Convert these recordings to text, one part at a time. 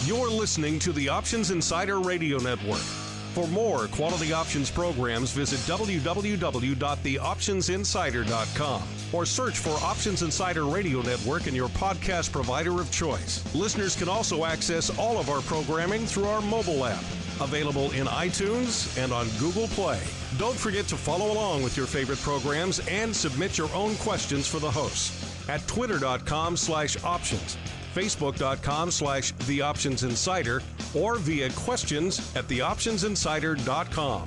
You're listening to the Options Insider Radio Network. For more quality options programs, visit www.theoptionsinsider.com or search for Options Insider Radio Network in your podcast provider of choice. Listeners can also access all of our programming through our mobile app, available in iTunes and on Google Play. Don't forget to follow along with your favorite programs and submit your own questions for the hosts at twitter.com/options, facebook.com/theoptionsinsider, or via questions at theoptionsinsider.com.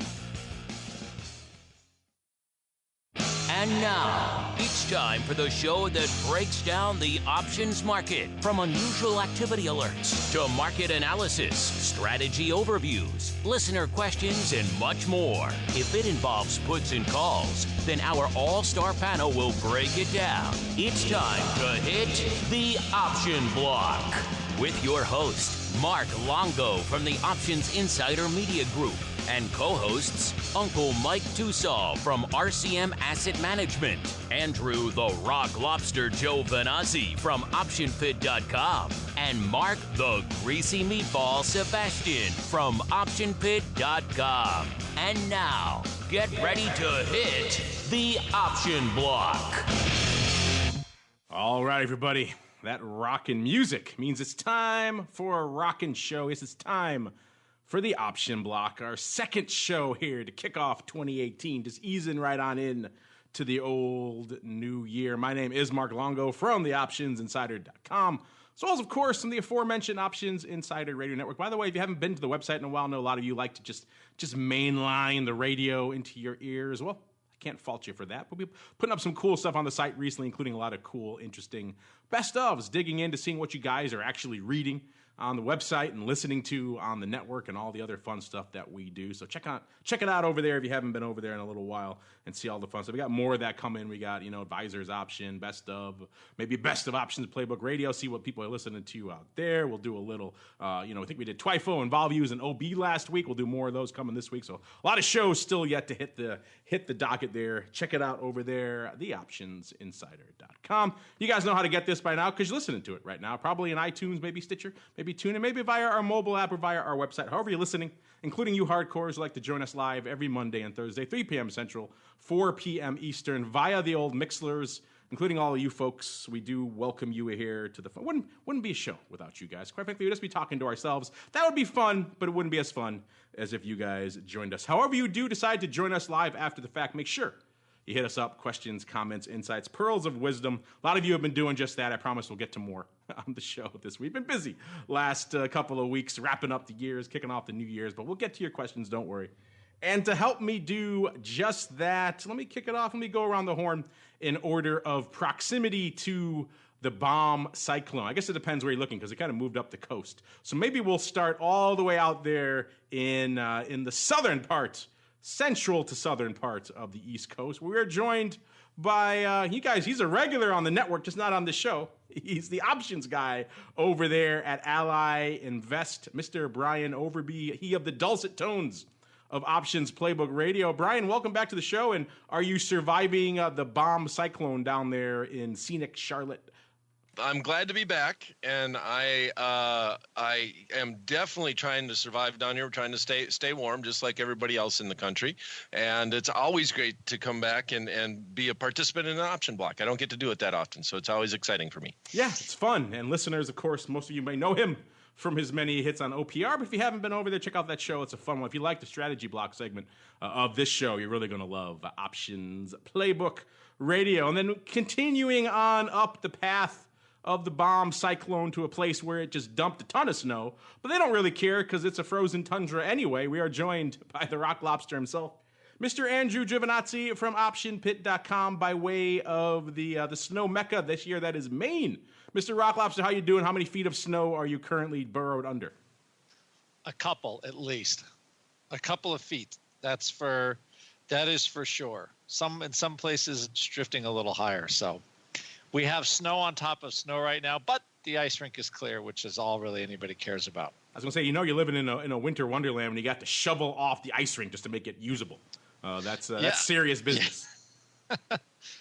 And now, it's time for the show that breaks down the options market. From unusual activity alerts to market analysis, strategy overviews, listener questions, and much more. If it involves puts and calls, then our all-star panel will break it down. It's time to hit the option block with your host, Mark Longo from the Options Insider Media Group, and co-hosts Uncle Mike Tussaw from RCM Asset Management, Andrew the Rock Lobster Giovinazzi from OptionPit.com, and Mark the Greasy Meatball Sebastian from OptionPit.com. And now, get ready to hit the option block. All right, everybody. That rockin' music means it's time for a rockin' show. Yes, it's time for the option block, our second show here to kick off 2018, just easing right on in to the old new year. My name is Mark Longo from the OptionsInsider.com, as well as, of course, from the aforementioned Options Insider Radio Network. By the way, if you haven't been to the website in a while, I know a lot of you like to just mainline the radio into your ears. Well, I can't fault you for that. But we'll be putting up some cool stuff on the site recently, including a lot of cool, interesting best ofs, digging into seeing what you guys are actually reading on the website and listening to on the network and all the other fun stuff that we do. So check it out over there if you haven't been over there in a little while and see all the fun stuff. We got more of that coming. We got, advisor's option, best of, maybe best of options playbook radio, see what people are listening to out there. We'll do a little, I think we did TWIFO and Volviews and OB last week. We'll do more of those coming this week. So a lot of shows still yet to hit the docket there. Check it out over there, theoptionsinsider.com. You guys know how to get this by now because you're listening to it right now. Probably in iTunes, maybe Stitcher, maybe TuneIn, maybe via our mobile app or via our website. However you're listening, including you hardcores who like to join us live every Monday and Thursday, 3 p.m. Central, 4 p.m. Eastern, via the old Mixlers, including all of you folks. We do welcome you here to the fun. Wouldn't be a show without you guys. Quite frankly, we'd just be talking to ourselves. That would be fun, but it wouldn't be as fun as if you guys joined us. However you do decide to join us live after the fact, make sure you hit us up, questions, comments, insights, pearls of wisdom. A lot of you have been doing just that. I promise we'll get to more on the show this week. Been busy last couple of weeks, wrapping up the years, kicking off the New Year's, but we'll get to your questions, don't worry. And to help me do just that, let me kick it off. Let me go around the horn in order of proximity to the bomb cyclone. I guess it depends where you're looking because it kind of moved up the coast. So maybe we'll start all the way out there in the southern part, central to southern part of the East Coast. We are joined by you guys. He's a regular on the network, just not on the show. He's the options guy over there at Ally Invest, Mr. Brian Overby. He of the dulcet tones of Options Playbook Radio. Brian, welcome back to the show. And are you surviving the bomb cyclone down there in scenic Charlotte? I'm glad to be back, and I am definitely trying to survive down here. We're trying to stay warm, just like everybody else in the country. And it's always great to come back and be a participant in an option block. I don't get to do it that often, so it's always exciting for me. Yeah, it's fun. And listeners, of course, most of you may know him from his many hits on OPR. But if you haven't been over there, check out that show. It's a fun one. If you like the strategy block segment of this show, you're really going to love Options Playbook Radio. And then continuing on up the path of the bomb cyclone to a place where it just dumped a ton of snow. But they don't really care because it's a frozen tundra anyway. We are joined by the rock lobster himself, Mr. Andrew Giovinazzi from OptionPit.com by way of the snow mecca this year, that is Maine. Mr. Rock Lobster, how you doing? How many feet of snow are you currently burrowed under? A couple, at least. A couple of feet. That is for sure. In some places it's drifting a little higher. So we have snow on top of snow right now, but the ice rink is clear, which is all really anybody cares about. I was going to say, you're living in a winter wonderland when you got to shovel off the ice rink just to make it usable. That's serious business.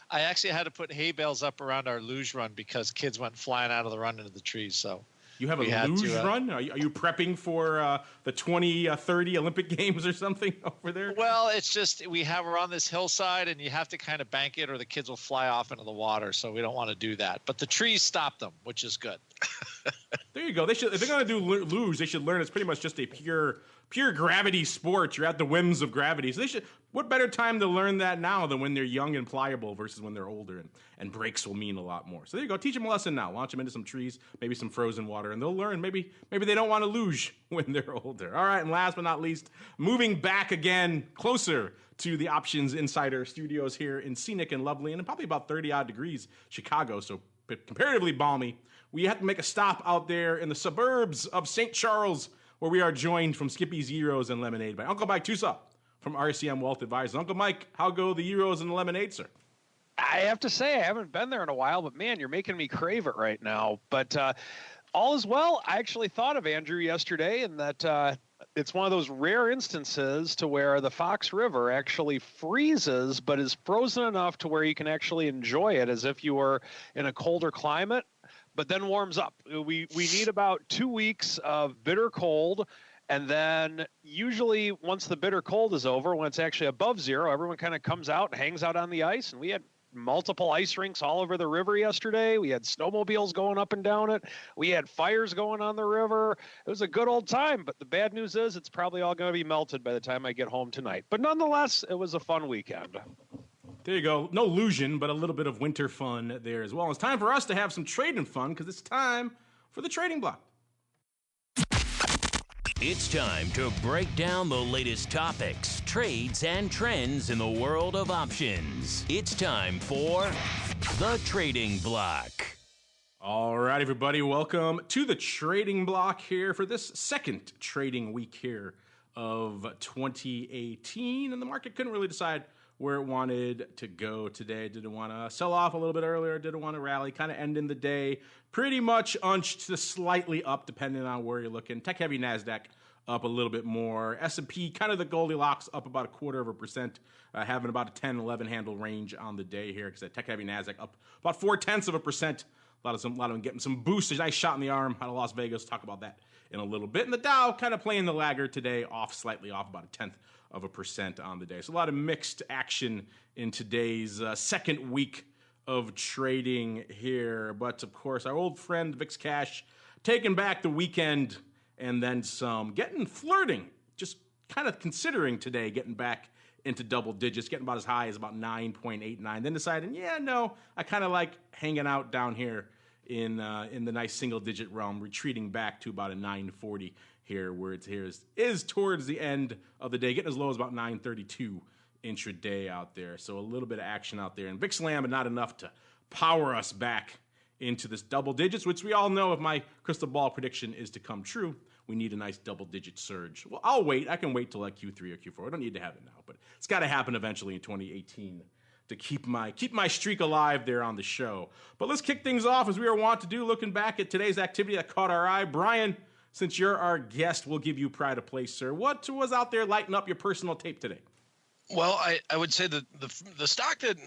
I actually had to put hay bales up around our luge run because kids went flying out of the run into the trees. So You have a luge run? Are you prepping for the 2030 Olympic Games or something over there? Well, it's just we're on this hillside, and you have to kind of bank it, or the kids will fly off into the water. So we don't want to do that. But the trees stop them, which is good. There you go. If they're going to do luge, they should learn it's pretty much just a pure gravity sport. You're at the whims of gravity. So what better time to learn that now than when they're young and pliable versus when they're older, and breaks will mean a lot more. So there you go. Teach them a lesson now. Launch them into some trees, maybe some frozen water, and they'll learn. Maybe they don't want to luge when they're older. All right, and last but not least, moving back again closer to the Options Insider studios here in scenic and lovely, and probably about 30-odd degrees Chicago, so comparatively balmy. We have to make a stop out there in the suburbs of St. Charles, where we are joined from Skippy's Euros and Lemonade by Uncle Mike Tusa from RCM Wealth Advisors. Uncle Mike, how go the Euros and the Lemonade, sir? I have to say, I haven't been there in a while, but man, you're making me crave it right now. But all is well. I actually thought of Andrew yesterday, and that it's one of those rare instances to where the Fox River actually freezes, but is frozen enough to where you can actually enjoy it as if you were in a colder climate, but then warms up. We need about 2 weeks of bitter cold. And then usually once the bitter cold is over, when it's actually above zero, everyone kind of comes out and hangs out on the ice. And we had multiple ice rinks all over the river yesterday. We had snowmobiles going up and down it. We had fires going on the river. It was a good old time. But the bad news is it's probably all going to be melted by the time I get home tonight. But nonetheless, it was a fun weekend. There you go. No illusion, but a little bit of winter fun there as well. It's time for us to have some trading fun because it's time for the trading block. It's time to break down the latest topics, trades, and trends in the world of options. It's time for the Trading Block. All right, everybody, welcome to the Trading Block here for this second trading week here of 2018. And the market couldn't really decide where it wanted to go today. Didn't want to sell off a little bit earlier, didn't want to rally, kind of ending the day pretty much unched to slightly up, depending on where you're looking. Tech-heavy NASDAQ up a little bit more. S&P, kind of the Goldilocks, up about 0.25%, having about a 10-11 handle range on the day here. Because that tech-heavy NASDAQ up about 0.4%. A lot of them getting some boosts. Nice shot in the arm out of Las Vegas. Talk about that in a little bit. And the Dow kind of playing the laggard today, slightly off about 0.1% on the day. So a lot of mixed action in today's second week of trading here. But of course, our old friend VIX Cash taking back the weekend and then some, flirting, just kind of considering today getting back into double digits, getting about as high as about 9.89, then deciding, I kind of like hanging out down here in the nice single-digit realm, retreating back to about a 9.40 here, where it is towards the end of the day, getting as low as about 9.32 intraday out there. So a little bit of action out there. And VIX Slam, but not enough to power us back into this double digits, which we all know if my crystal ball prediction is to come true, we need a nice double-digit surge. Well, I'll wait. I can wait till like Q3 or Q4. I don't need to have it now, but it's got to happen eventually in 2018 to keep my streak alive there on the show. But let's kick things off as we are wont to do, looking back at today's activity that caught our eye. Brian, since you're our guest, we'll give you pride of place, sir. What was out there lighting up your personal tape today? Well, I would say that the stock that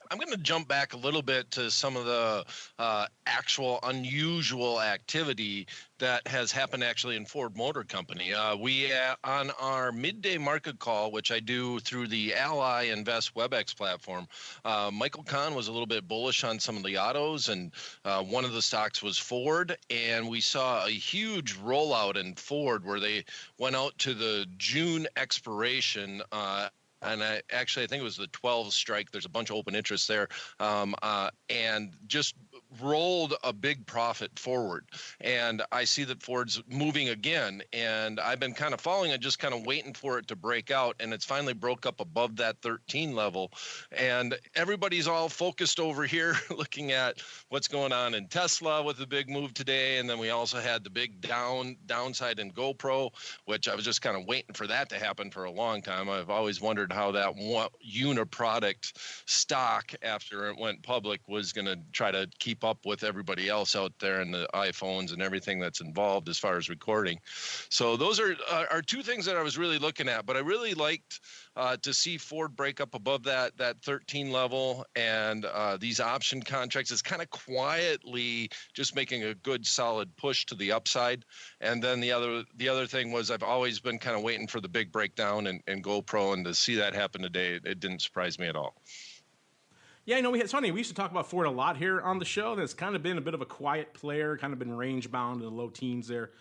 I'm going to jump back a little bit to some of the actual unusual activity that has happened actually in Ford Motor Company. We on our midday market call, which I do through the Ally Invest WebEx platform, Michael Kahn was a little bit bullish on some of the autos, and one of the stocks was Ford, and we saw a huge rollout in Ford where they went out to the June expiration. And I think it was the 12 strike. There's a bunch of open interest there, and just rolled a big profit forward. And I see that Ford's moving again, and I've been kind of following it, just kind of waiting for it to break out, and it's finally broke up above that 13 level. And everybody's all focused over here looking at what's going on in Tesla with the big move today, and then we also had the big downside in GoPro, which I was just kind of waiting for that to happen for a long time. I've always wondered how that uniproduct stock after it went public was going to try to keep keep up with everybody else out there and the iPhones and everything that's involved as far as recording. So those are two things that I was really looking at, but I really liked to see Ford break up above that 13 level, and these option contracts is kind of quietly just making a good solid push to the upside. And then the other thing was I've always been kind of waiting for the big breakdown and GoPro, and to see that happen today, it didn't surprise me at all. Yeah, it's funny. We used to talk about Ford a lot here on the show. That's kind of been a bit of a quiet player, kind of been range bound in the low teens there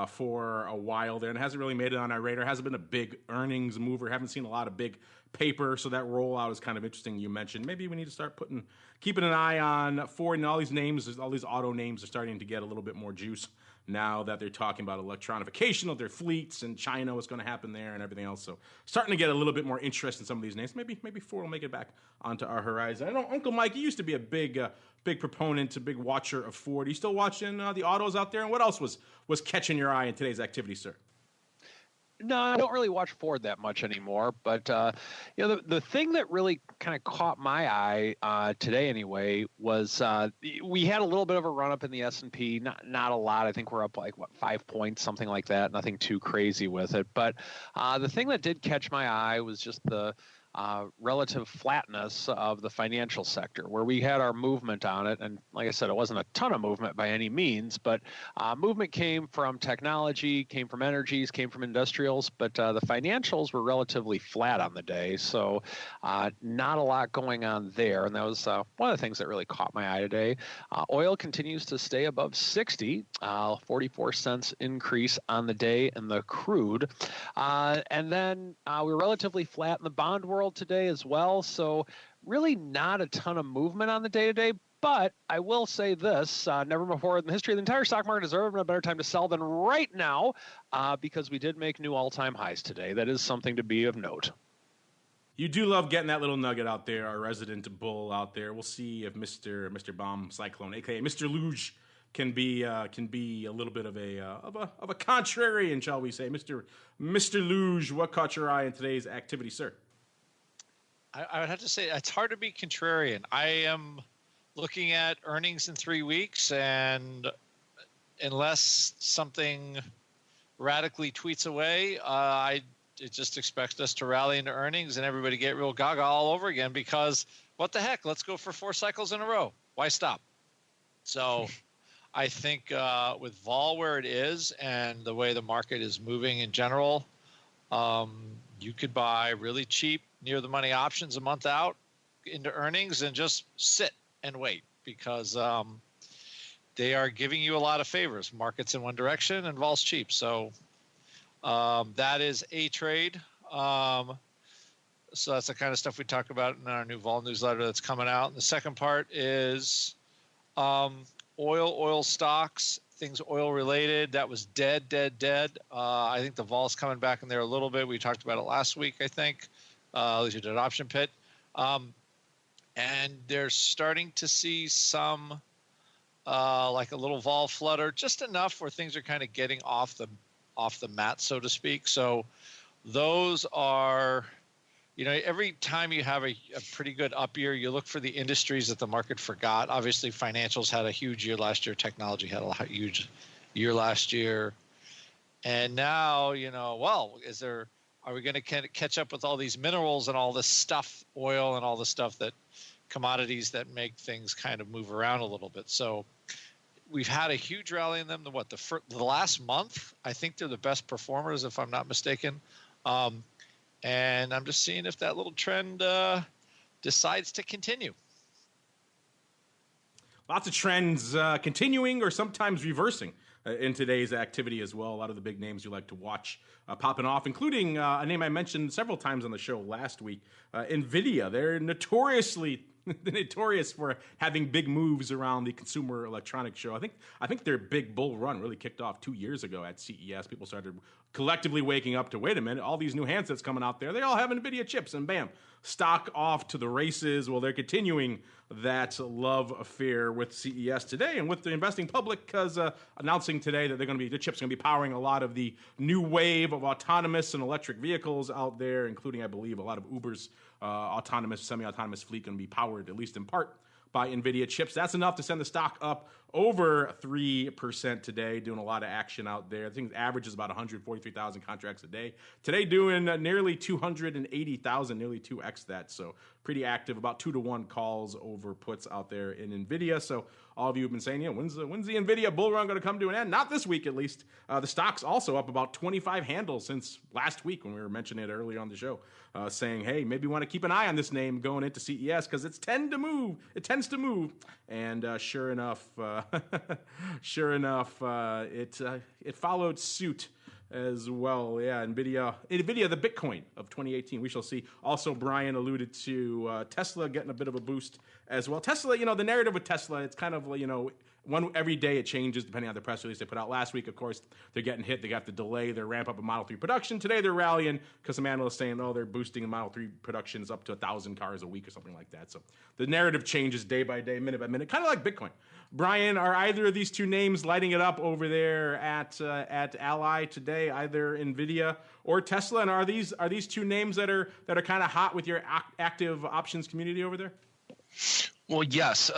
for a while there, and hasn't really made it on our radar. Hasn't been a big earnings mover. Haven't seen a lot of big paper, so that rollout is kind of interesting. You mentioned maybe we need to start keeping an eye on Ford, and all these names, all these auto names are starting to get a little bit more juice now that they're talking about electronification of their fleets and China, what's going to happen there and everything else. So starting to get a little bit more interest in some of these names. Maybe Ford will make it back onto our horizon. I know Uncle Mike, you used to be a big proponent, a big watcher of Ford. Are you still watching the autos out there? And what else was catching your eye in today's activity, sir? No, I don't really watch Ford that much anymore. But the thing that really kind of caught my eye today, anyway, was we had a little bit of a run up in the S&P. Not a lot. I think we're up like 5 points, something like that. Nothing too crazy with it. But the thing that did catch my eye was just the relative flatness of the financial sector, where we had our movement on it. And like I said, it wasn't a ton of movement by any means, but movement came from technology, came from energies, came from industrials, but the financials were relatively flat on the day. So not a lot going on there. And that was one of the things that really caught my eye today. Oil continues to stay above 60, 44 cents increase on the day in the crude. And then we're relatively flat in the bond world today as well. So really not a ton of movement on the day-to-day. But I will say this, never before in the history of the entire stock market has ever been a better time to sell than right now, because we did make new all-time highs today. That is something to be of note. You do love getting that little nugget out there, our resident bull out there. We'll see if Mr. Bomb Cyclone, aka Mr. Luge, can be a little bit of a contrarian, shall we say. Mr. Luge, what caught your eye in today's activity, sir? I would have to say it's hard to be contrarian. I am looking at earnings in 3 weeks, and unless something radically tweets away, I just expect us to rally into earnings and everybody get real gaga all over again, because what the heck? Let's go for 4 cycles in a row. Why stop? So I think with vol where it is and the way the market is moving in general, you could buy really cheap near the money options a month out into earnings and just sit and wait, because they are giving you a lot of favors. Markets in one direction and vol's cheap. So that is a trade. So that's the kind of stuff we talk about in our new vol newsletter that's coming out. And the second part is oil stocks, things oil related. That was dead. I think the vol's coming back in there a little bit. We talked about it last week, I think. At least we did option pit. And they're starting to see some like a little vol flutter, just enough where things are kind of getting off the mat, so to speak. So those are, every time you have a pretty good up year, you look for the industries that the market forgot. Obviously, financials had a huge year last year. Technology had a huge year last year. And now, are we going to catch up with all these minerals and all this stuff, oil and all the stuff that commodities that make things kind of move around a little bit? So we've had a huge rally in them. The last month, I think they're the best performers, if I'm not mistaken. And I'm just seeing if that little trend decides to continue. Lots of trends continuing or sometimes reversing in today's activity as well. A lot of the big names you like to watch popping off, including a name I mentioned several times on the show last week, Nvidia. They're notorious for having big moves around the Consumer Electronics Show. I think their big bull run really kicked off 2 years ago at CES. People started collectively waking up to, wait a minute, all these new handsets coming out there, they all have Nvidia chips, and bam, stock off to the races. Well, they're continuing that love affair with CES today and with the investing public, because announcing today that the chips are going to be powering a lot of the new wave of autonomous and electric vehicles out there, including, I believe, a lot of Uber's autonomous, semi-autonomous fleet going to be powered, at least in part, by Nvidia chips. That's enough to send the stock up over 3% today, doing a lot of action out there. I think the average is about 143,000 contracts a day. Today doing nearly 280,000, nearly 2x that. So pretty active, about 2-to-1 calls over puts out there in Nvidia. So all of you have been saying, when's the Nvidia bull run going to come to an end? Not this week, at least. The stock's also up about 25 handles since last week when we were mentioning it earlier on the show, saying, hey, maybe we want to keep an eye on this name going into CES because it tends to move. And sure enough, it followed suit as well. Yeah, Nvidia, the Bitcoin of 2018. We shall see. Also, Brian alluded to Tesla getting a bit of a boost as well. Tesla, the narrative with Tesla, it's kind of, every day it changes depending on the press release they put out last week. Of course, they're getting hit. They got to delay their ramp up of Model 3 production. Today they're rallying because some analysts saying, they're boosting the Model 3 productions up to 1,000 cars a week or something like that. So the narrative changes day by day, minute by minute, kind of like Bitcoin. Brian, are either of these two names lighting it up over there at Ally today, either Nvidia or Tesla? And are these two names that are kind of hot with your active options community over there? Well, yes.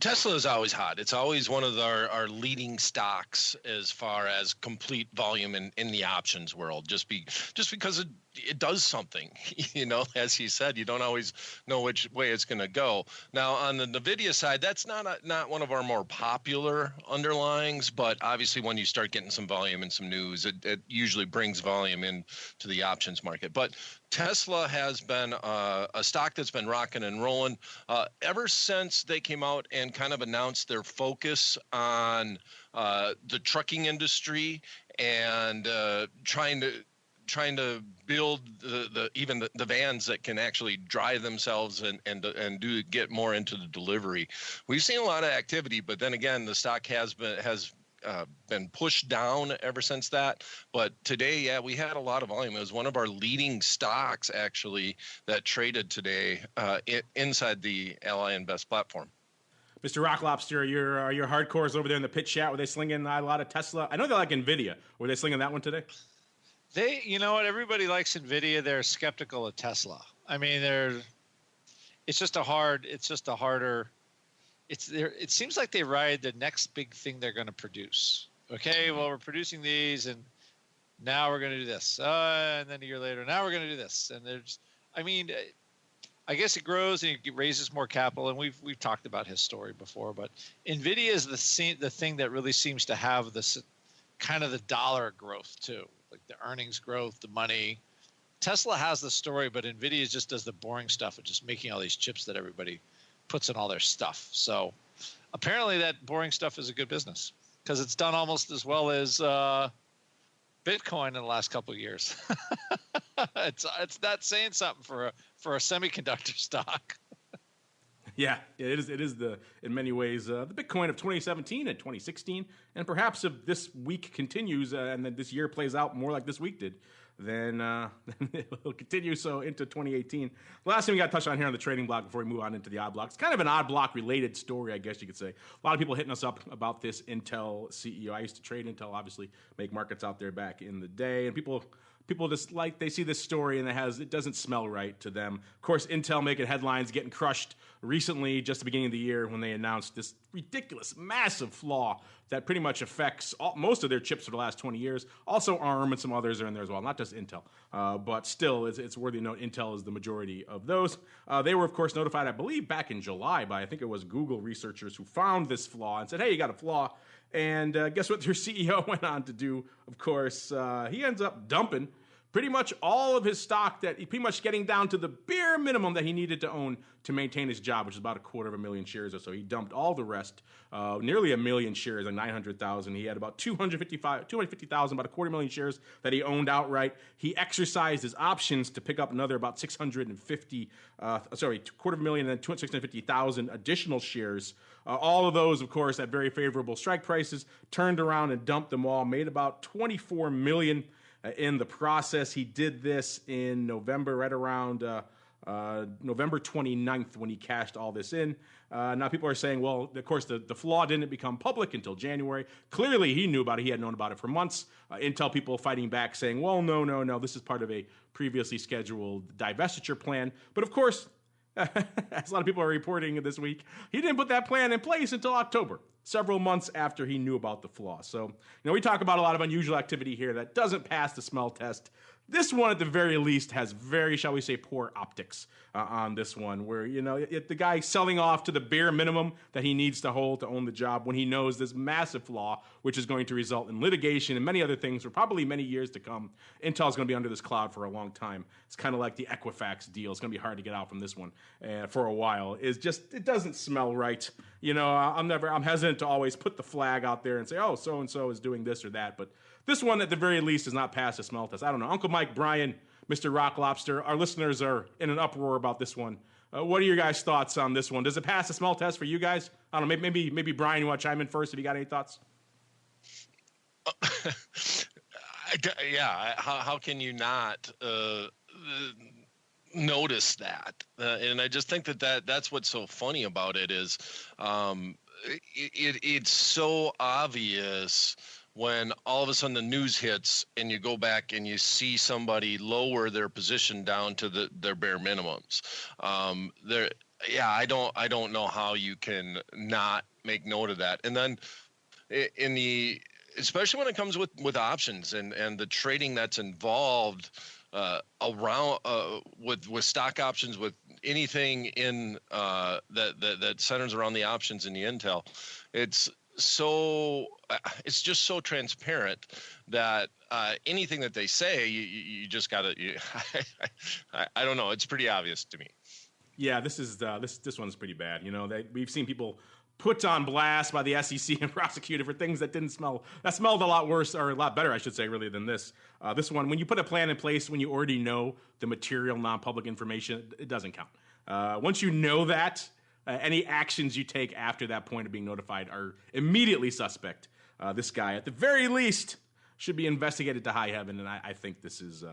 Tesla is always hot. It's always one of our leading stocks as far as complete volume in the options world, just because it does something. As he said, you don't always know which way it's going to go. Now, on the Nvidia side, that's not one of our more popular underlyings, but obviously when you start getting some volume and some news, it usually brings volume into the options market. But Tesla has been a stock that's been rocking and rolling ever since they came out and kind of announced their focus on the trucking industry and trying to build the vans that can actually drive themselves and get more into the delivery. We've seen a lot of activity, but then again, the stock has been pushed down ever since that. But today, we had a lot of volume. It was one of our leading stocks actually that traded today inside the Ally Invest platform. Mr. Rock Lobster, your hardcores over there in the pit chat, were they slinging a lot of Tesla? I know they like Nvidia. Were they slinging that one today? You know what? Everybody likes Nvidia. They're skeptical of Tesla. I mean, it seems like they ride the next big thing they're going to produce. Okay, well, we're producing these, and now we're going to do this. And then a year later, now we're going to do this. And I guess it grows and it raises more capital. And we've talked about his story before, but Nvidia is the thing that really seems to have this kind of the dollar growth too, like the earnings growth, the money. Tesla has the story, but Nvidia just does the boring stuff of just making all these chips that everybody puts in all their stuff. So apparently that boring stuff is a good business because it's done almost as well as Bitcoin in the last couple of years. It's not saying something for a semiconductor stock. Yeah, it is. It is in many ways the Bitcoin of 2017 and 2016, and perhaps if this week continues and then this year plays out more like this week did, then it'll continue so into 2018. The last thing we got to touch on here on the trading block before we move on into the odd block. It's kind of an odd block related story, I guess you could say. A lot of people hitting us up about this Intel CEO. I used to trade Intel, obviously, make markets out there back in the day, and people just they see this story and it doesn't smell right to them. Of course, Intel making headlines, getting crushed recently, just the beginning of the year when they announced this ridiculous, massive flaw that pretty much affects most of their chips for the last 20 years. Also ARM and some others are in there as well, not just Intel. But still, it's worthy to note Intel is the majority of those. They were, of course, notified, I believe, back in July by, I think it was Google researchers who found this flaw and said, hey, you got a flaw. And guess what their CEO went on to do? Of course, he ends up dumping pretty much all of his stock, that he pretty much getting down to the bare minimum that he needed to own to maintain his job, which is about 250,000 shares or so. He dumped all the rest, nearly 1 million shares, like 900,000. He had about 250,000, about 250,000 shares that he owned outright. He exercised his options to pick up another about 250,000 and then 650,000 additional shares. All of those, of course, at very favorable strike prices, turned around and dumped them all, made about 24 million in the process. He did this in November, right around November 29th when he cashed all this in. Now people are saying, well, of course, the flaw didn't become public until January. Clearly, he knew about it. He had known about it for months. Intel people fighting back saying, well, no, this is part of a previously scheduled divestiture plan. But of course, as a lot of people are reporting this week, he didn't put that plan in place until October, several months after he knew about the flaw. So, we talk about a lot of unusual activity here that doesn't pass the smell test. This one, at the very least, has very, shall we say, poor optics on this one, where, the guy selling off to the bare minimum that he needs to hold to own the job when he knows this massive flaw, which is going to result in litigation and many other things for probably many years to come. Intel's going to be under this cloud for a long time. It's kind of like the Equifax deal. It's going to be hard to get out from this one for a while. It doesn't smell right. I'm hesitant to always put the flag out there and say, oh, so-and-so is doing this or that, but this one, at the very least, does not pass the smell test. I don't know. Uncle Mike, Brian, Mr. Rock Lobster, our listeners are in an uproar about this one. What are your guys' thoughts on this one? Does it pass the smell test for you guys? I don't know. Maybe Brian, you want to chime in first if you got any thoughts? Yeah. How can you not notice that? And I just think that's what's so funny about it is it's so obvious when all of a sudden the news hits and you go back and you see somebody lower their position down to their bare minimums. I don't know how you can not make note of that. And then especially when it comes with options and the trading that's involved around with stock options, with anything in that centers around the options in the Intel, it's just so transparent that anything that they say, you just gotta. I don't know. It's pretty obvious to me. Yeah, this one's pretty bad. We've seen people put on blast by the SEC and prosecuted for things that smelled a lot worse, or a lot better, I should say, really, than this. This one, when you put a plan in place, when you already know the material, non-public information, it doesn't count. Once you know that, any actions you take after that point of being notified are immediately suspect. This guy, at the very least, should be investigated to high heaven, and I think this is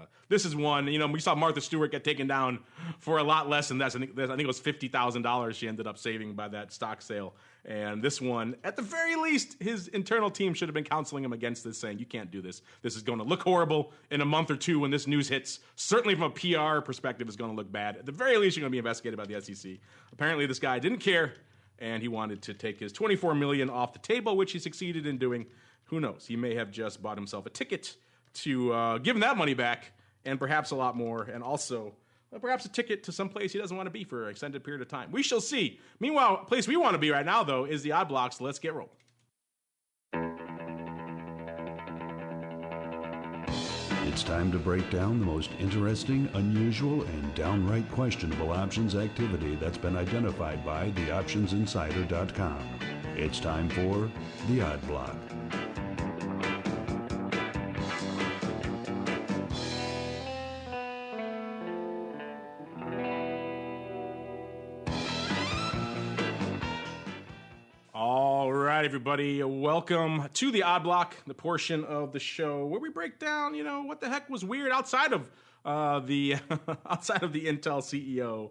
one. We saw Martha Stewart get taken down for a lot less than that. I think it was $50,000 she ended up saving by that stock sale. And this one, at the very least, his internal team should have been counseling him against this, saying, you can't do this. This is going to look horrible in a month or two when this news hits. Certainly from a PR perspective, it's going to look bad. At the very least, you're going to be investigated by the SEC. Apparently, this guy didn't care, and he wanted to take his $24 million off the table, which he succeeded in doing. Who knows? He may have just bought himself a ticket to give him that money back, and perhaps a lot more, and also perhaps a ticket to some place he doesn't want to be for an extended period of time. We shall see. Meanwhile, a place we want to be right now, though, is the Odd Blocks. Let's get rolling. It's time to break down the most interesting, unusual, and downright questionable options activity that's been identified by theoptionsinsider.com. It's time for the Odd Block. Everybody, welcome to the Odd Block, the portion of the show where we break down, what the heck was weird outside of the Intel CEO,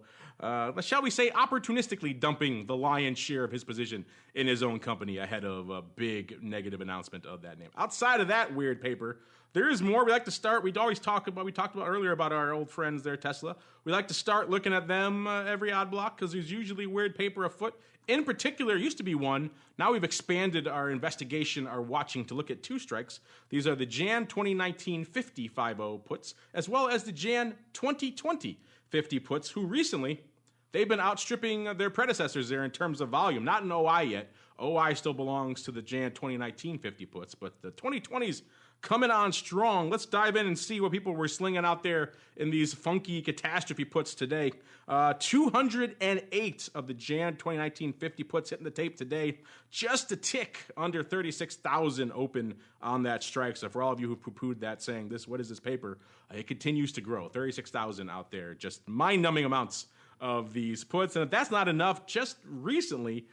shall we say, opportunistically dumping the lion's share of his position in his own company ahead of a big negative announcement of that name. Outside of that weird paper, there is more. We like to start. We talked about earlier about our old friends there, Tesla. We like to start looking at them every Odd Block because there's usually weird paper afoot. In particular, used to be one. Now we've expanded our investigation, our watching, to look at two strikes. These are the Jan 2019 50-50 puts, as well as the Jan 2020 50 puts, who recently, they've been outstripping their predecessors there in terms of volume. Not in OI yet. OI still belongs to the Jan 2019 50 puts, but the 2020s coming on strong. Let's dive in and see what people were slinging out there in these funky catastrophe puts today. 208 of the Jan 2019 50 puts hitting the tape today. Just a tick under 36,000 open on that strike. So for all of you who poo-pooed that, saying, what is this paper? It continues to grow. 36,000 out there. Just mind-numbing amounts of these puts. And if that's not enough, just recently,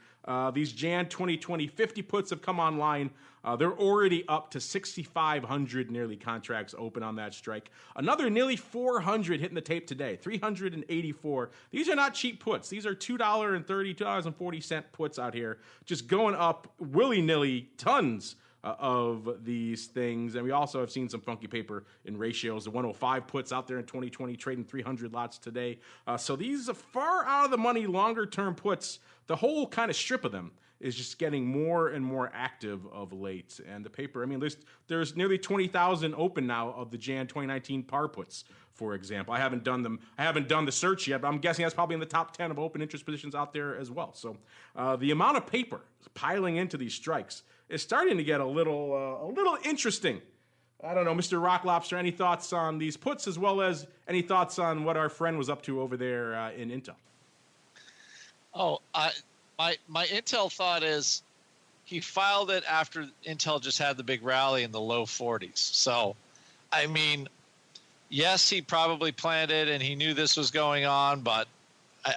these Jan 2020 50 puts have come online. They're already up to 6,500 nearly contracts open on that strike. Another nearly 400 hitting the tape today, 384. These are not cheap puts. These are $2.30, $2.40 puts out here, just going up willy-nilly, tons of these things. And we also have seen some funky paper in ratios. The 105 puts out there in 2020 trading 300 lots today. So these are far out of the money, longer term puts. The whole kind of strip of them is just getting more and more active of late. And the paper, I mean, there's nearly 20,000 open now of the Jan 2019 par puts, for example. I haven't done the search yet, but I'm guessing that's probably in the top 10 of open interest positions out there as well. So the amount of paper piling into these strikes is starting to get a little interesting. I don't know, Mr. Rock Lobster, any thoughts on these puts, as well as any thoughts on what our friend was up to over there in Intel? Oh, my Intel thought is he filed it after Intel just had the big rally in the low 40s. So, I mean, yes, he probably planned it and he knew this was going on, but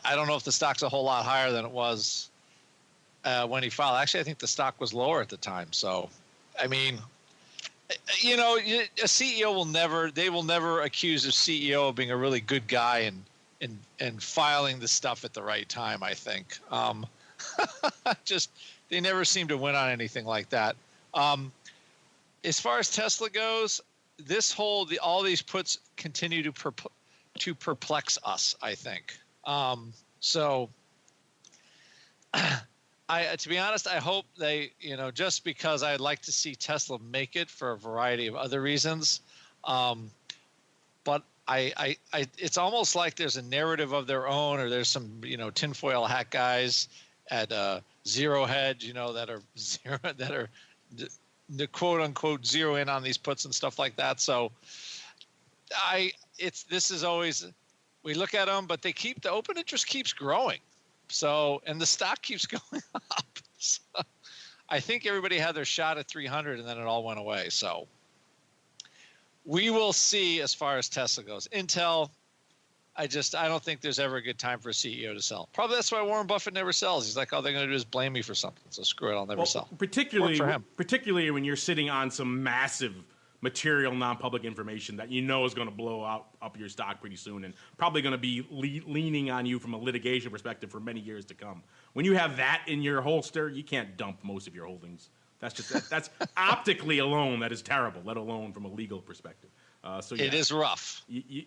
I don't know if the stock's a whole lot higher than it was when he filed. Actually, I think the stock was lower at the time. So, I mean, you know, a CEO will never accuse a CEO of being a really good guy and filing the stuff at the right time, I think. They never seem to win on anything like that. As far as Tesla goes, all these puts continue to perplex us, I think. So to be honest, I hope they, just because I'd like to see Tesla make it for a variety of other reasons. But it's almost like there's a narrative of their own, or there's some, tinfoil hat guys at Zero Hedge, that are the quote unquote zero in on these puts and stuff like that. So this is always, we look at them, but the open interest keeps growing. So, and the stock keeps going up. So I think everybody had their shot at 300 and then it all went away. So we will see as far as Tesla goes. Intel, I don't think there's ever a good time for a CEO to sell. Probably that's why Warren Buffett never sells. He's like, all they're going to do is blame me for something. So screw it, I'll never sell. Particularly when you're sitting on some massive material, non-public information that is going to blow up your stock pretty soon, and probably going to be leaning on you from a litigation perspective for many years to come. When you have that in your holster, you can't dump most of your holdings. That's optically alone, that is terrible, let alone from a legal perspective. So yeah, it is rough.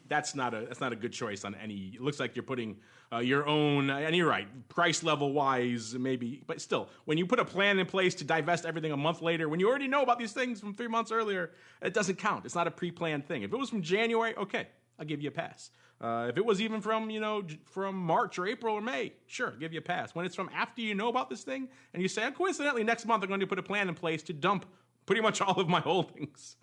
That's not a good choice on any. It looks like you're putting your own, and you're right, price level wise, maybe, but still, when you put a plan in place to divest everything a month later, when you already know about these things from 3 months earlier, it doesn't count. It's not a pre-planned thing. If it was from January, okay, I'll give you a pass. If it was even from March or April or May, sure, I'll give you a pass. When it's from after you know about this thing, and you say, coincidentally, next month I'm going to put a plan in place to dump pretty much all of my holdings.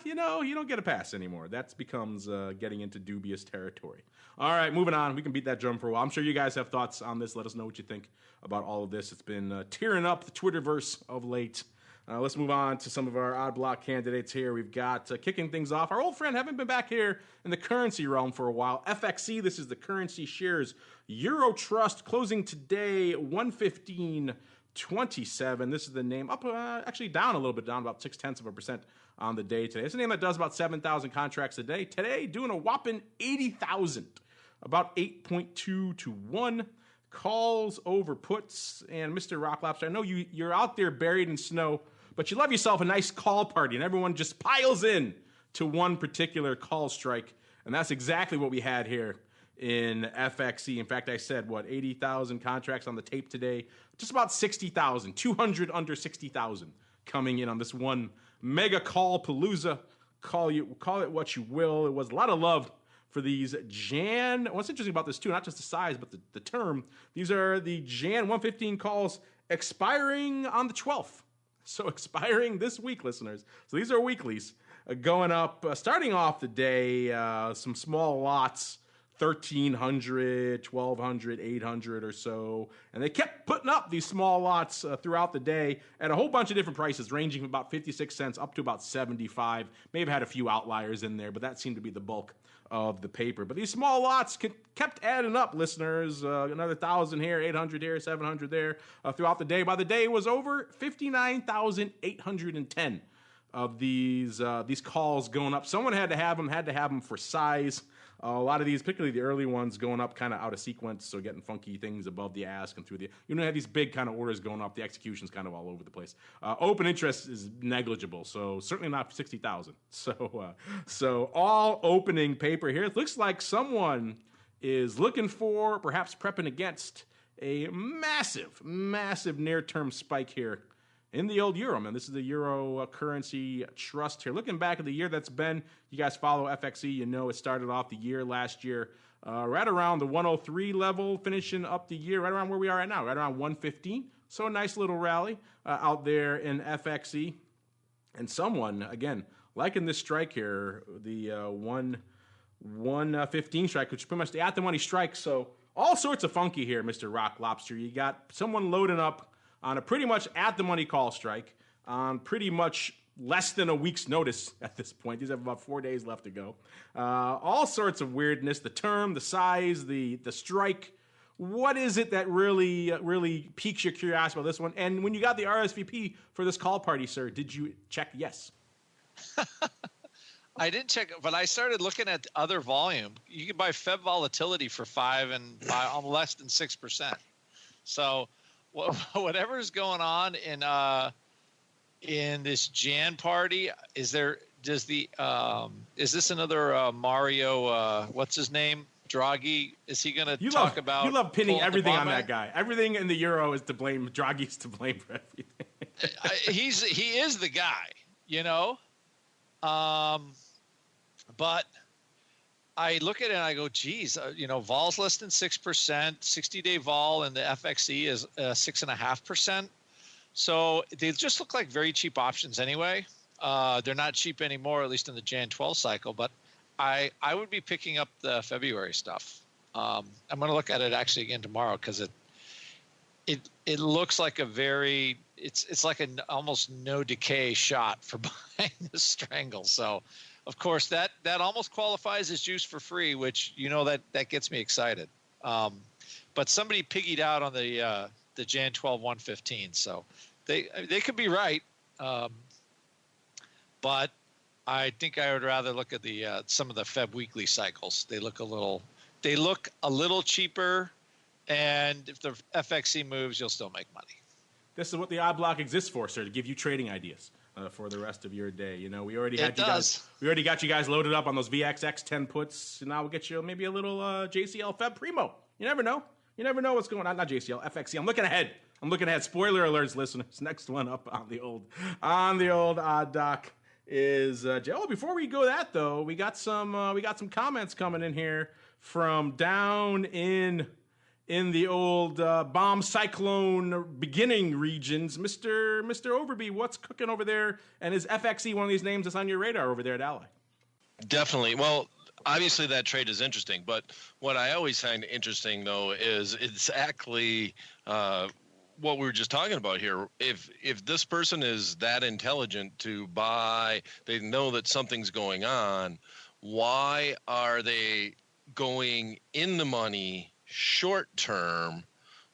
You don't get a pass anymore. That becomes getting into dubious territory. All right, moving on. We can beat that drum for a while. I'm sure you guys have thoughts on this. Let us know what you think about all of this. It's been tearing up the Twitterverse of late. Let's move on to some of our odd block candidates here. We've got kicking things off. Our old friend, haven't been back here in the currency realm for a while. FXE, this is the CurrencyShares Euro Trust, closing today 115.27. This is the name, up actually down a little bit, down about 0.6% on the day today. It's a name that does about 7,000 contracts a day. Today, doing a whopping 80,000, about 8.2 to 1. Calls over puts. And Mr. Rock Lobster, I know you're out there buried in snow, but you love yourself a nice call party, and everyone just piles in to one particular call strike. And that's exactly what we had here in FXE. In fact, I said, 80,000 contracts on the tape today. Just about 60,000, 200 under 60,000 coming in on this one mega call palooza. Call it what you will. It was a lot of love for these Jan. What's interesting about this too, not just the size, but the term. These are the Jan 115 calls expiring on the 12th. So expiring this week, listeners. So these are weeklies going up, starting off the day, some small lots, 1,300, 1,200, 800 or so. And they kept putting up these small lots throughout the day at a whole bunch of different prices, ranging from about 56 cents up to about 75. May have had a few outliers in there, but that seemed to be the bulk of the paper. But these small lots kept adding up, listeners. Another 1,000 here, 800 here, 700 there throughout the day. By the day it was over 59,810 of these calls going up. Someone had to have them for size. A lot of these, particularly the early ones, going up kind of out of sequence, so getting funky things above the ask and through the. You don't have these big kind of orders going up. The execution's kind of all over the place. Open interest is negligible, so certainly not 60,000. So all opening paper here. It looks like someone is looking for, perhaps prepping against, a massive near-term spike here in the old euro, man. This is the Euro Currency Trust here. Looking back at the year that's been, you guys follow FXE, you know it started off the year last year right around the 103 level, finishing up the year right around where we are right now, right around 115. So a nice little rally out there in FXE. And someone, again, liking this strike here, the 115 strike, which is pretty much the at-the-money strike. So all sorts of funky here, Mr. Rock Lobster. You got someone loading up on a pretty much at-the-money call strike on pretty much less than a week's notice at this point. These have about 4 days left to go. All sorts of weirdness, the term, the size, the strike. What is it that really piques your curiosity about this one? And when you got the RSVP for this call party, sir, did you check yes? I didn't check, but I started looking at other volume. You can buy Feb volatility for 5 and buy on less than 6%. So whatever's going on in this Jan party, is this another Mario? What's his name? Draghi? Is he going to talk about? You love pinning everything on that guy. Everything in the euro is to blame. Draghi's to blame for everything. He is the guy, you know. But I look at it and I go, geez, vol's less than 6%, 60-day vol, and the FXE is 6.5%. So they just look like very cheap options anyway. They're not cheap anymore, at least in the Jan 12 cycle. But I would be picking up the February stuff. I'm going to look at it actually again tomorrow because it looks like it's like an almost no decay shot for buying the strangle. So, of course, that almost qualifies as juice for free, which that gets me excited. But somebody piggied out on the Jan 12 115, so they could be right. But I think I would rather look at the some of the Feb weekly cycles. They look a little cheaper, and if the FXC moves, you'll still make money. This is what the odd block exists for, sir, to give you trading ideas for the rest of your day. We already got you guys loaded up on those VXX 10 puts, and now we'll get you maybe a little JCL Feb Primo. You never know. You never know what's going on. Not JCL, FXC. I'm looking ahead. Spoiler alerts, listeners. Next one up on the old odd doc is Joe. Before we go that though, we got some comments coming in here from down in the old bomb cyclone beginning regions. Mr. Overby, what's cooking over there? And is FXE one of these names that's on your radar over there at Ally? Definitely. Well, obviously that trade is interesting, but what I always find interesting though is exactly what we were just talking about here. If this person is that intelligent to buy, they know that something's going on, why are they going in the money short term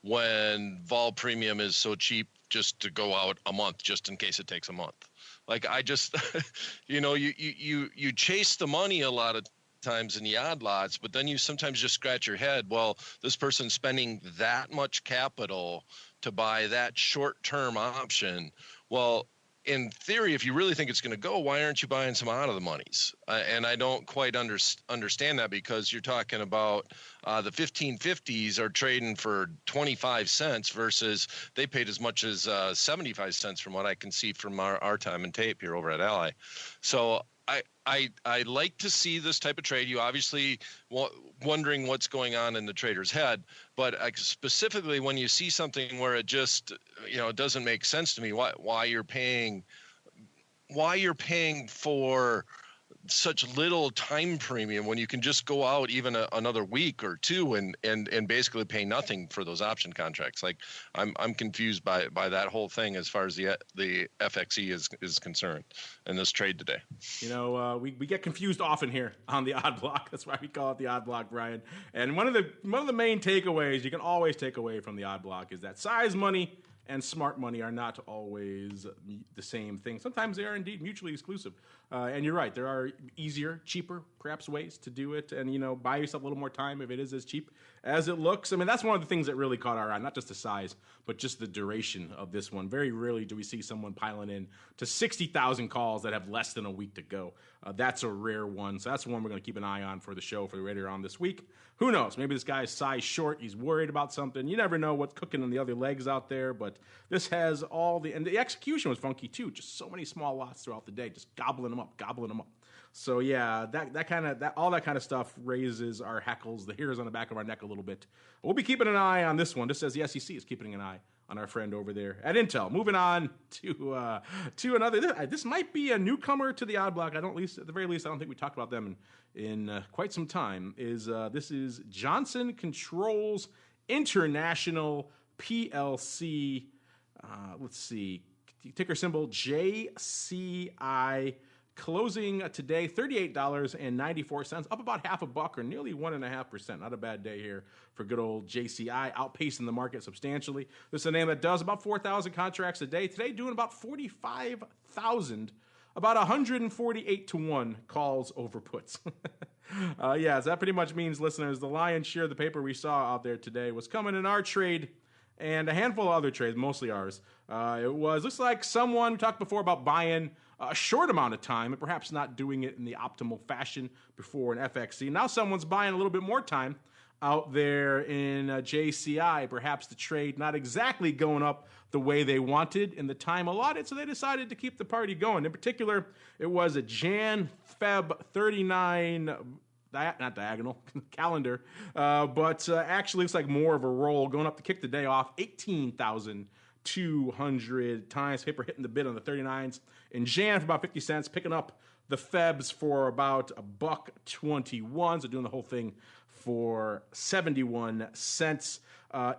when vol premium is so cheap just to go out a month just in case it takes a month? Like I just you chase the money a lot of times in the odd lots, but then you sometimes just scratch your head, well, this person's spending that much capital to buy that short-term option. Well, in theory, if you really think it's going to go, why aren't you buying some out of the monies? And I don't quite understand that, because you're talking about the 1550s are trading for 25 cents versus they paid as much as 75 cents from what I can see from our time and tape here over at Ally. So I like to see this type of trade. You obviously wondering what's going on in the trader's head, but specifically when you see something where it just it doesn't make sense to me why you're paying for such little time premium when you can just go out even another week or two and basically pay nothing for those option contracts. Like I'm confused by that whole thing as far as the FXE is concerned in this trade today. We get confused often here on the odd block. That's why we call it the odd block, Brian. And one of the main takeaways you can always take away from the odd block is that size money and smart money are not always the same thing. Sometimes they are indeed mutually exclusive. And you're right, there are easier, cheaper, perhaps ways to do it, and buy yourself a little more time if it is as cheap as it looks. I mean, that's one of the things that really caught our eye, not just the size, but just the duration of this one. Very rarely do we see someone piling in to 60,000 calls that have less than a week to go. That's a rare one, so that's one we're going to keep an eye on for the show for later on this week. Who knows? Maybe this guy's size short. He's worried about something. You never know what's cooking in the other legs out there, but this has and the execution was funky too. Just so many small lots throughout the day, just gobbling them up. So yeah, all that kind of stuff raises our hackles, the hairs on the back of our neck a little bit. We'll be keeping an eye on this one, just as the SEC is keeping an eye on our friend over there at Intel. Moving on to another. This might be a newcomer to the odd block. At the very least, I don't think we talked about them in quite some time. This is Johnson Controls International PLC. Let's see, ticker symbol JCI. Closing today, $38.94, up about half a buck or nearly 1.5%. Not a bad day here for good old JCI, outpacing the market substantially. This is a name that does about 4,000 contracts a day. Today, doing about 45,000, about 148 to 1 calls over puts. So that pretty much means, listeners, the lion's share of the paper we saw out there today was coming in our trade and a handful of other trades, mostly ours. Looks like someone, we talked before about buying a short amount of time and perhaps not doing it in the optimal fashion before an FXC. Now someone's buying a little bit more time out there in JCI, perhaps the trade not exactly going up the way they wanted in the time allotted, so they decided to keep the party going. In particular, it was a Jan-Feb 39 not diagonal, calendar, but actually looks like more of a roll going up to kick the day off, 18,200 times. Paper hitting the bid on the 39s in Jan for about 50 cents, picking up the Febs for about $1.21, so doing the whole thing for 71 cents.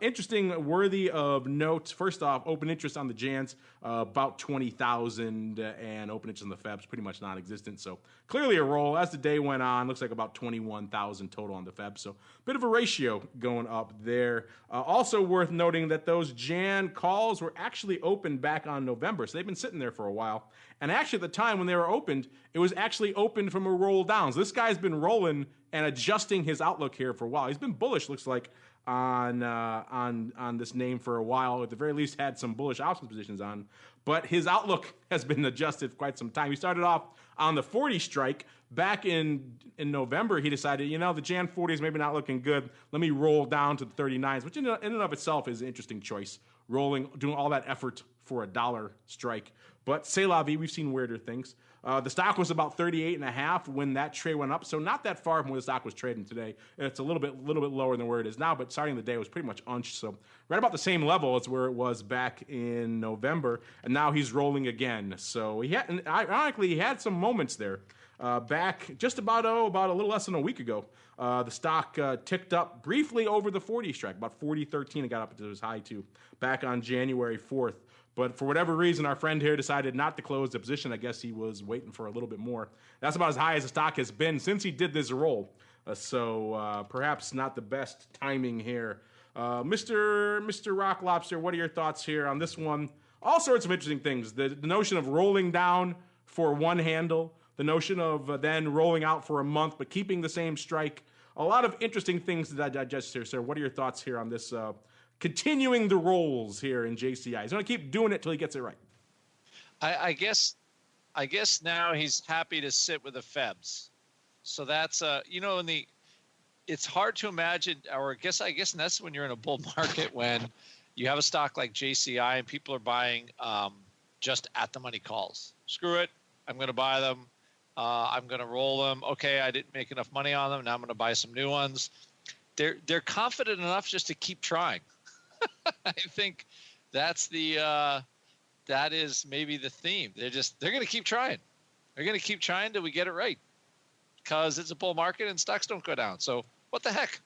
Interesting, worthy of note. First off, open interest on the Jans, about 20,000, and open interest on the Febs, pretty much non-existent. So clearly a roll. As the day went on, looks like about 21,000 total on the Febs. So bit of a ratio going up there. Also worth noting that those Jan calls were actually opened back on November. So they've been sitting there for a while. And actually at the time when they were opened, it was actually opened from a roll down. So this guy's been rolling and adjusting his outlook here for a while. He's been bullish, looks like, on this name for a while. At the very least, had some bullish option positions on, but his outlook has been adjusted for quite some time. He started off on the 40 strike back in November. He decided, the Jan 40 is maybe not looking good. Let me roll down to the 39s, which in and of itself is an interesting choice. Doing all that effort for a dollar strike, but c'est la vie. We've seen weirder things. The stock was about 38.5 when that trade went up, so not that far from where the stock was trading today. It's a little bit lower than where it is now, but starting the day it was pretty much unched, so right about the same level as where it was back in November, and now he's rolling again. So ironically, he had some moments there back just about a little less than a week ago. The stock ticked up briefly over the 40 strike, about 40.13. It got up to its high too back on January 4th. But for whatever reason, our friend here decided not to close the position. I guess he was waiting for a little bit more. That's about as high as the stock has been since he did this roll. So perhaps not the best timing here. Mr. Rock Lobster, what are your thoughts here on this one? All sorts of interesting things. The notion of rolling down for one handle, the notion of then rolling out for a month but keeping the same strike. A lot of interesting things to digest here, sir. What are your thoughts here on this continuing the rolls here in JCI? He's going to keep doing it till he gets it right. I guess now he's happy to sit with the Febs. So that's it's hard to imagine, or I guess that's when you're in a bull market when you have a stock like JCI and people are buying just at the money calls. Screw it, I'm going to buy them. I'm going to roll them. Okay, I didn't make enough money on them. Now I'm going to buy some new ones. They're confident enough just to keep trying. I think that is maybe the theme. They're going to keep trying. They're going to keep trying till we get it right, because it's a bull market and stocks don't go down. So what the heck?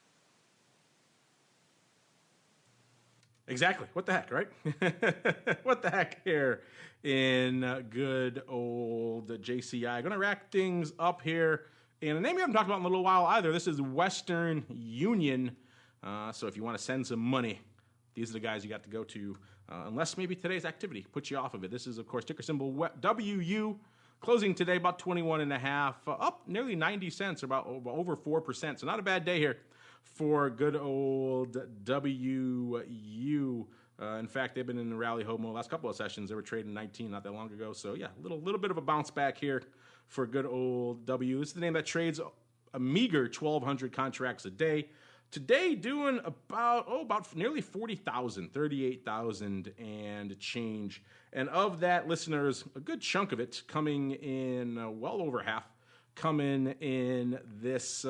Exactly. What the heck, right? What the heck here in good old JCI. Going to rack things up here. And a name we haven't talked about in a little while either. This is Western Union. So if you want to send some money, these are the guys you got to go to unless maybe today's activity puts you off of it. This is, of course, ticker symbol WU, closing today about 21.5, up nearly 90 cents, or about over 4%. So not a bad day here for good old WU. In fact, they've been in the rally homo last couple of sessions. They were trading 19 not that long ago. So yeah, a little bit of a bounce back here for good old W. This is the name that trades a meager 1,200 contracts a day. Today doing about nearly 40,000, 38,000 and change. And of that, listeners, a good chunk of it coming in, well over half, coming in this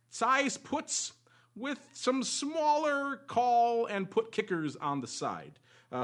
size puts with some smaller call and put kickers on the side.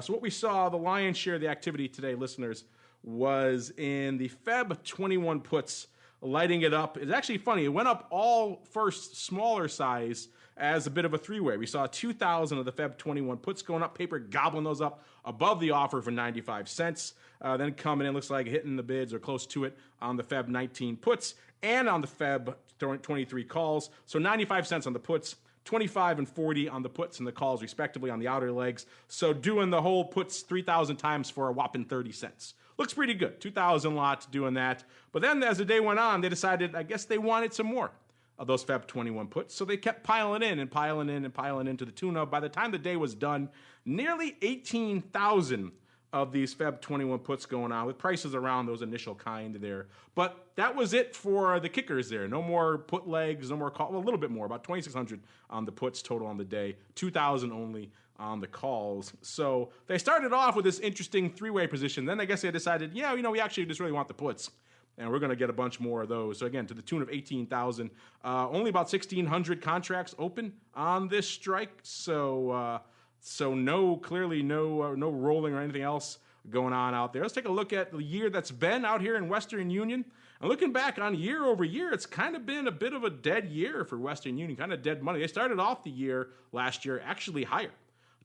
So what we saw, the lion's share of the activity today, listeners, was in the Feb 21 puts, lighting it up. It's actually funny. It went up all first smaller size as a bit of a three-way. We saw 2,000 of the Feb 21 puts going up, paper gobbling those up above the offer for 95 cents. Then coming in, looks like hitting the bids or close to it on the Feb 19 puts and on the Feb 23 calls. So 95 cents on the puts, 25 and 40 on the puts and the calls, respectively, on the outer legs. So doing the whole puts 3,000 times for a whopping 30 cents. Looks pretty good. 2,000 lots doing that. But then as the day went on, they decided, I guess they wanted some more of those Feb 21 puts. So they kept piling in and piling in and piling in to the tune of, by the time the day was done, nearly 18,000 of these Feb 21 puts going on, with prices around those initial kind there. But that was it for the kickers there. No more put legs, no more call. Well, a little bit more, about 2,600 on the puts total on the day, 2,000 only on the calls. So they started off with this interesting three-way position. Then I guess they decided, yeah, we actually just really want the puts, and we're going to get a bunch more of those. So again, to the tune of 18,000. Only about 1,600 contracts open on this strike. So clearly no rolling or anything else going on out there. Let's take a look at the year that's been out here in Western Union. And looking back on year over year, it's kind of been a bit of a dead year for Western Union, kind of dead money. They started off the year last year actually higher,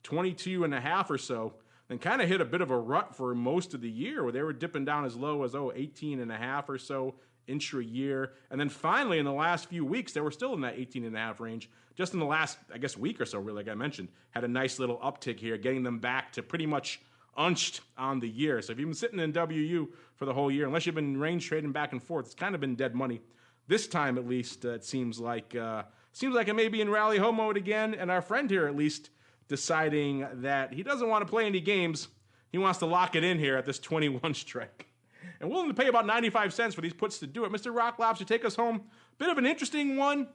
22.5 or so, then kind of hit a bit of a rut for most of the year where they were dipping down as low as 18.5 or so intra-year. And then finally in the last few weeks, they were still in that 18.5 range. Just in the last, I guess, week or so, really, like I mentioned, had a nice little uptick here, getting them back to pretty much unched on the year. So if you've been sitting in WU for the whole year, unless you've been range trading back and forth, it's kind of been dead money. This time, at least, it seems like it may be in rally ho mode again. And our friend here, at least, deciding that he doesn't want to play any games. He wants to lock it in here at this 21 strike. And willing to pay about 95 cents for these puts to do it. Mr. Rock Lobster, take us home. Bit of an interesting one.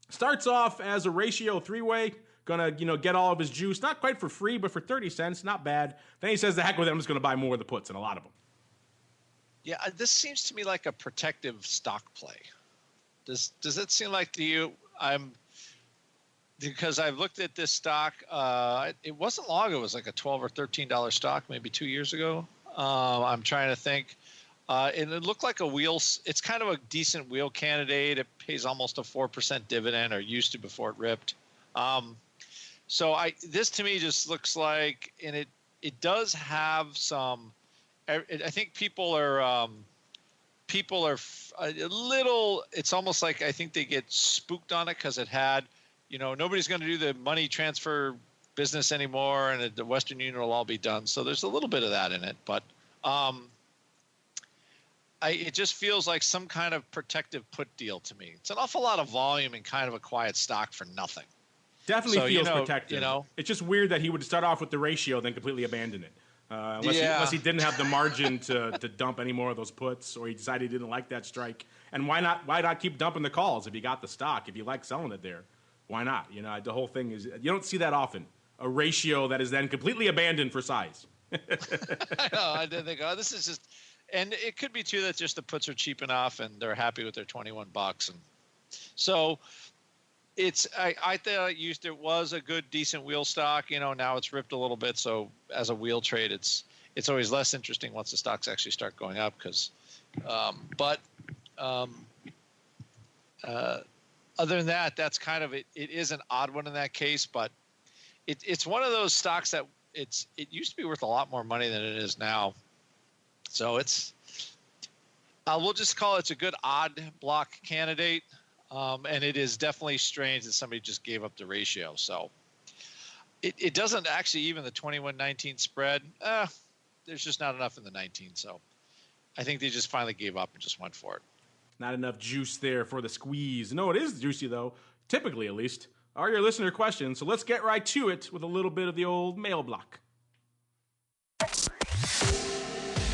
Starts off as a ratio three-way. Gonna, get all of his juice. Not quite for free, but for 30 cents. Not bad. Then he says, the heck with it, I'm just going to buy more of the puts, and a lot of them. Yeah, this seems to me like a protective stock play. Does it seem like to you? Because I've looked at this stock. It wasn't long. It was like a $12 or $13 stock maybe 2 years ago. I'm trying to think. And it looked like a wheel. It's kind of a decent wheel candidate. It pays almost a 4% dividend, or used to before it ripped. So this to me just looks like, and it does have some. I think people are a little. It's almost like I think they get spooked on it because it had, nobody's going to do the money transfer business anymore, and the Western Union will all be done. So there's a little bit of that in it, but. It just feels like some kind of protective put deal to me. It's an awful lot of volume and kind of a quiet stock for nothing. Definitely feels protective. It's just weird that he would start off with the ratio, then completely abandon it. Unless he didn't have the margin to dump any more of those puts, or he decided he didn't like that strike. And why not keep dumping the calls if you got the stock? If you like selling it there, why not? The whole thing is, you don't see that often. A ratio that is then completely abandoned for size. I know. I didn't think, this is just. And it could be, too, that just the puts are cheap enough and they're happy with their $21. And so I thought it was a good, decent wheel stock. Now it's ripped a little bit. So as a wheel trade, it's always less interesting once the stocks actually start going up. Other than that, that's kind of it. It is an odd one in that case, but it's one of those stocks that it used to be worth a lot more money than it is now. So we'll just call it's a good odd block candidate, and it is definitely strange that somebody just gave up the ratio. So It doesn't actually, even the 21-19 spread, there's just not enough in the 19. So I think they just finally gave up and just went for it. Not enough juice there for the squeeze. No, it is juicy, though, typically at least, are your listener questions. So let's get right to it with a little bit of the old mail block.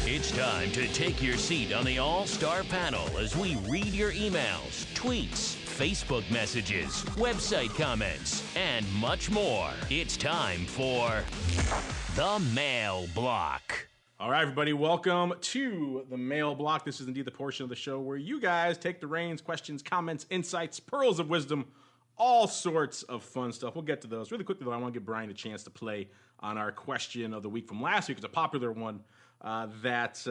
It's time to take your seat on the All-Star panel as we read your emails, tweets, Facebook messages, website comments, and much more. It's time for the Mail Block. All right, everybody, welcome to the Mail Block. This is indeed the portion of the show where you guys take the reins, questions, comments, insights, pearls of wisdom, all sorts of fun stuff. We'll get to those. Really quickly, though, I want to give Brian a chance to play on our question of the week from last week. It's a popular one that's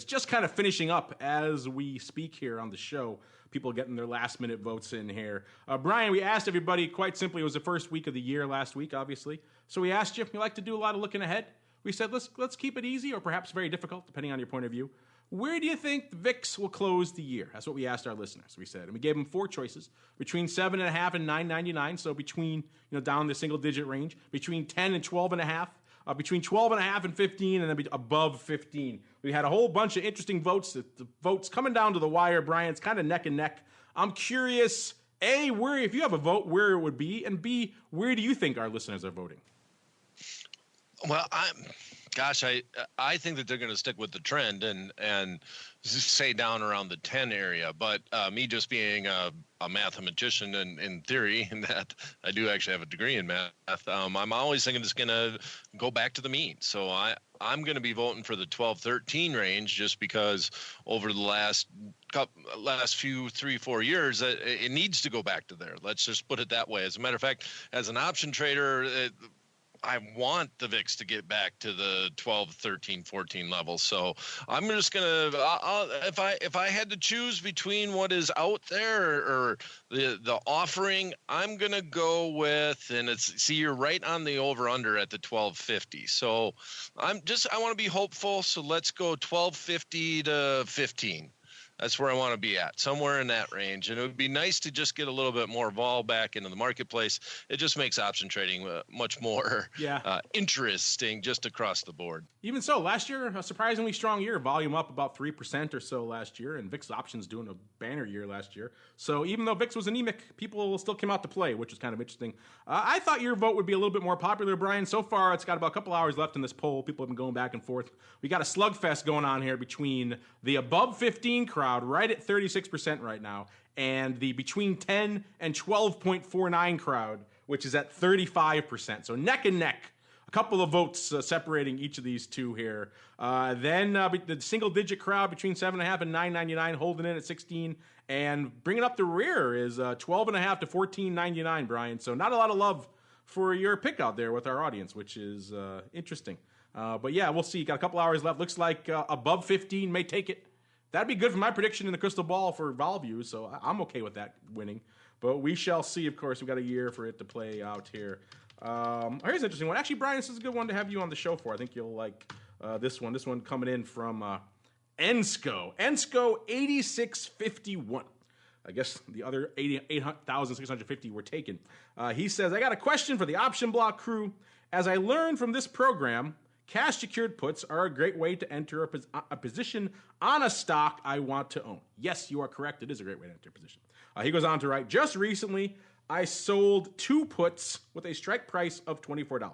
just kind of finishing up as we speak here on the show. People getting their last-minute votes in here. Brian, we asked everybody, quite simply, it was the first week of the year last week, obviously. So we asked you if you like to do a lot of looking ahead. We said, let's keep it easy or perhaps very difficult, depending on your point of view. Where do you think the VIX will close the year? That's what we asked our listeners. We said, and we gave them 4 choices, between 7.5 and 9.99, so between, down the single-digit range, between 10 and 12.5, between 12.5 and 15, and then above 15. We had a whole bunch of interesting votes. The votes coming down to the wire, Brian. It's kind of neck and neck. I'm curious, A, where, if you have a vote, where it would be, and B, where do you think our listeners are voting? Well, I think that they're going to stick with the trend and say down around the 10 area. But me just being a mathematician in theory, and that I do actually have a degree in math, I'm always thinking it's going to go back to the mean. So I'm going to be voting for the 12-13 range just because over the last few 3-4 years, it needs to go back to there. Let's just put it that way. As a matter of fact, as an option trader, I want the VIX to get back to the 12, 13, 14 levels. So I'm just going to, if I had to choose between what is out there or the offering, I'm going to go with, and you're right on the over under at the 1250. So I want to be hopeful. So let's go 1250 to 15. That's where I want to be at, somewhere in that range. And it would be nice to just get a little bit more vol back into the marketplace. It just makes option trading much more interesting just across the board. Even so, last year, a surprisingly strong year. Volume up about 3% or so last year, and VIX options doing a banner year last year. So even though VIX was anemic, people still came out to play, which is kind of interesting. I thought your vote would be a little bit more popular, Brian. So far, it's got about a couple hours left in this poll. People have been going back and forth. We got a slugfest going on here between the above 15 crowd, right at 36% right now, and the between 10 and 12.49 crowd, which is at 35%. So neck and neck. A couple of votes separating each of these two here. Then the single-digit crowd between 7.5 and 9.99 holding in at 16, and bringing up the rear is 12.5 to 14.99, Brian. So not a lot of love for your pick out there with our audience, which is interesting. But yeah, we'll see. Got a couple hours left. Looks like above 15 may take it. That'd be good for my prediction in the crystal ball for vol views, so I'm okay with that winning. But we shall see, of course. We've got a year for it to play out here. Here's an interesting one. Actually, Brian, this is a good one to have you on the show for. I think you'll like this one. This one coming in from Ensco. Ensco 8651. I guess the other 8,650 were taken. He says, I got a question for the Option Block crew. As I learned from this program, cash secured puts are a great way to enter a position on a stock I want to own. Yes, you are correct. It is a great way to enter a position. He goes on to write, just recently, I sold 2 puts with a strike price of $24.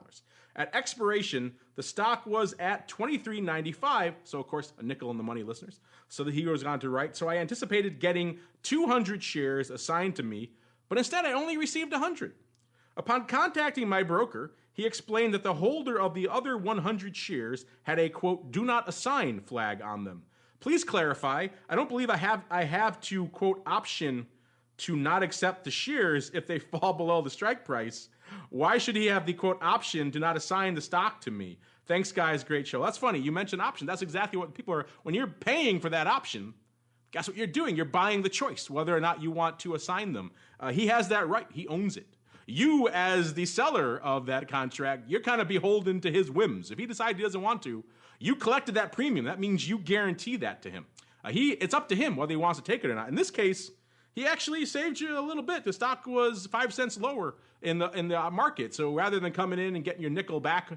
At expiration, the stock was at $23.95, so of course, a nickel in the money, listeners. So he goes on to write, so I anticipated getting 200 shares assigned to me, but instead I only received 100. Upon contacting my broker, he explained that the holder of the other 100 shares had a, quote, do not assign flag on them. Please clarify, I don't believe I have to, quote, option to not accept the shares if they fall below the strike price. Why should he have the, quote, option to not assign the stock to me? Thanks, guys. Great show. That's funny. You mentioned option. That's exactly what people are, when you're paying for that option, guess what you're doing? You're buying the choice, whether or not you want to assign them. He has that right. He owns it. You, as the seller of that contract, you're kind of beholden to his whims. If he decides he doesn't want to, you collected that premium. That means you guarantee that to him. It's up to him whether he wants to take it or not. In this case, he actually saved you a little bit. The stock was 5 cents lower in the market. So rather than coming in and getting your nickel back,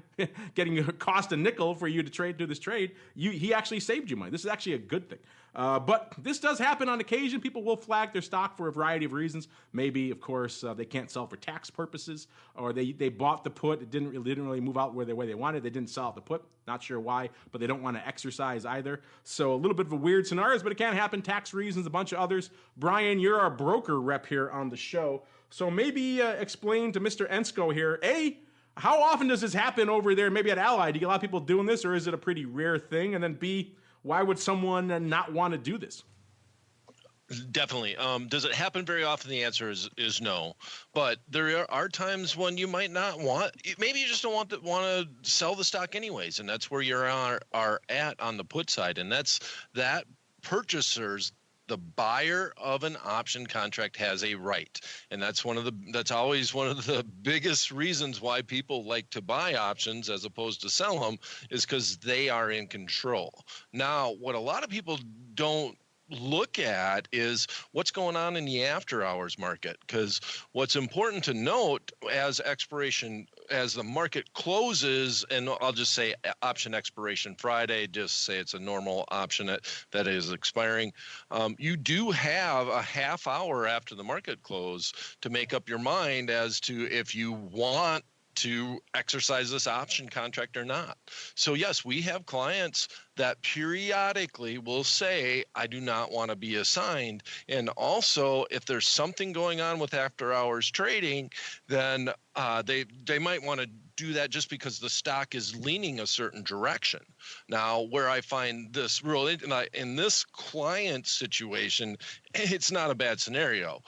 getting your cost a nickel for you to trade through this trade, he actually saved you money. This is actually a good thing. But this does happen on occasion. People will flag their stock for a variety of reasons. Maybe, of course, they can't sell for tax purposes, or they bought the put. It didn't really move out the way they wanted. They didn't sell out the put. Not sure why, but they don't want to exercise either. So a little bit of a weird scenarios, but it can happen. Tax reasons, a bunch of others. Brian, you're our broker rep here on the show. So maybe explain to Mr. Ensko here, A, how often does this happen over there, maybe at Ally? Do you get a lot of people doing this, or is it a pretty rare thing? And then B, why would someone not want to do this? Definitely. Does it happen very often? The answer is no. But there are times when you might not want. Maybe you just don't want to sell the stock anyways, and that's where you are at on the put side, and that's that purchasers. The buyer of an option contract has a right, and that's always one of the biggest reasons why people like to buy options as opposed to sell them, is because they are in control. Now, what a lot of people don't look at is what's going on in the after hours market, because what's important to note as the market closes, and I'll just say option expiration Friday, just say it's a normal option that is expiring, you do have a half hour after the market close to make up your mind as to if you want to exercise this option contract or not. So yes, we have clients that periodically will say, I do not want to be assigned. And also, if there's something going on with after hours trading, then they might want to do that just because the stock is leaning a certain direction. Now, where I find this real, in this client situation, it's not a bad scenario.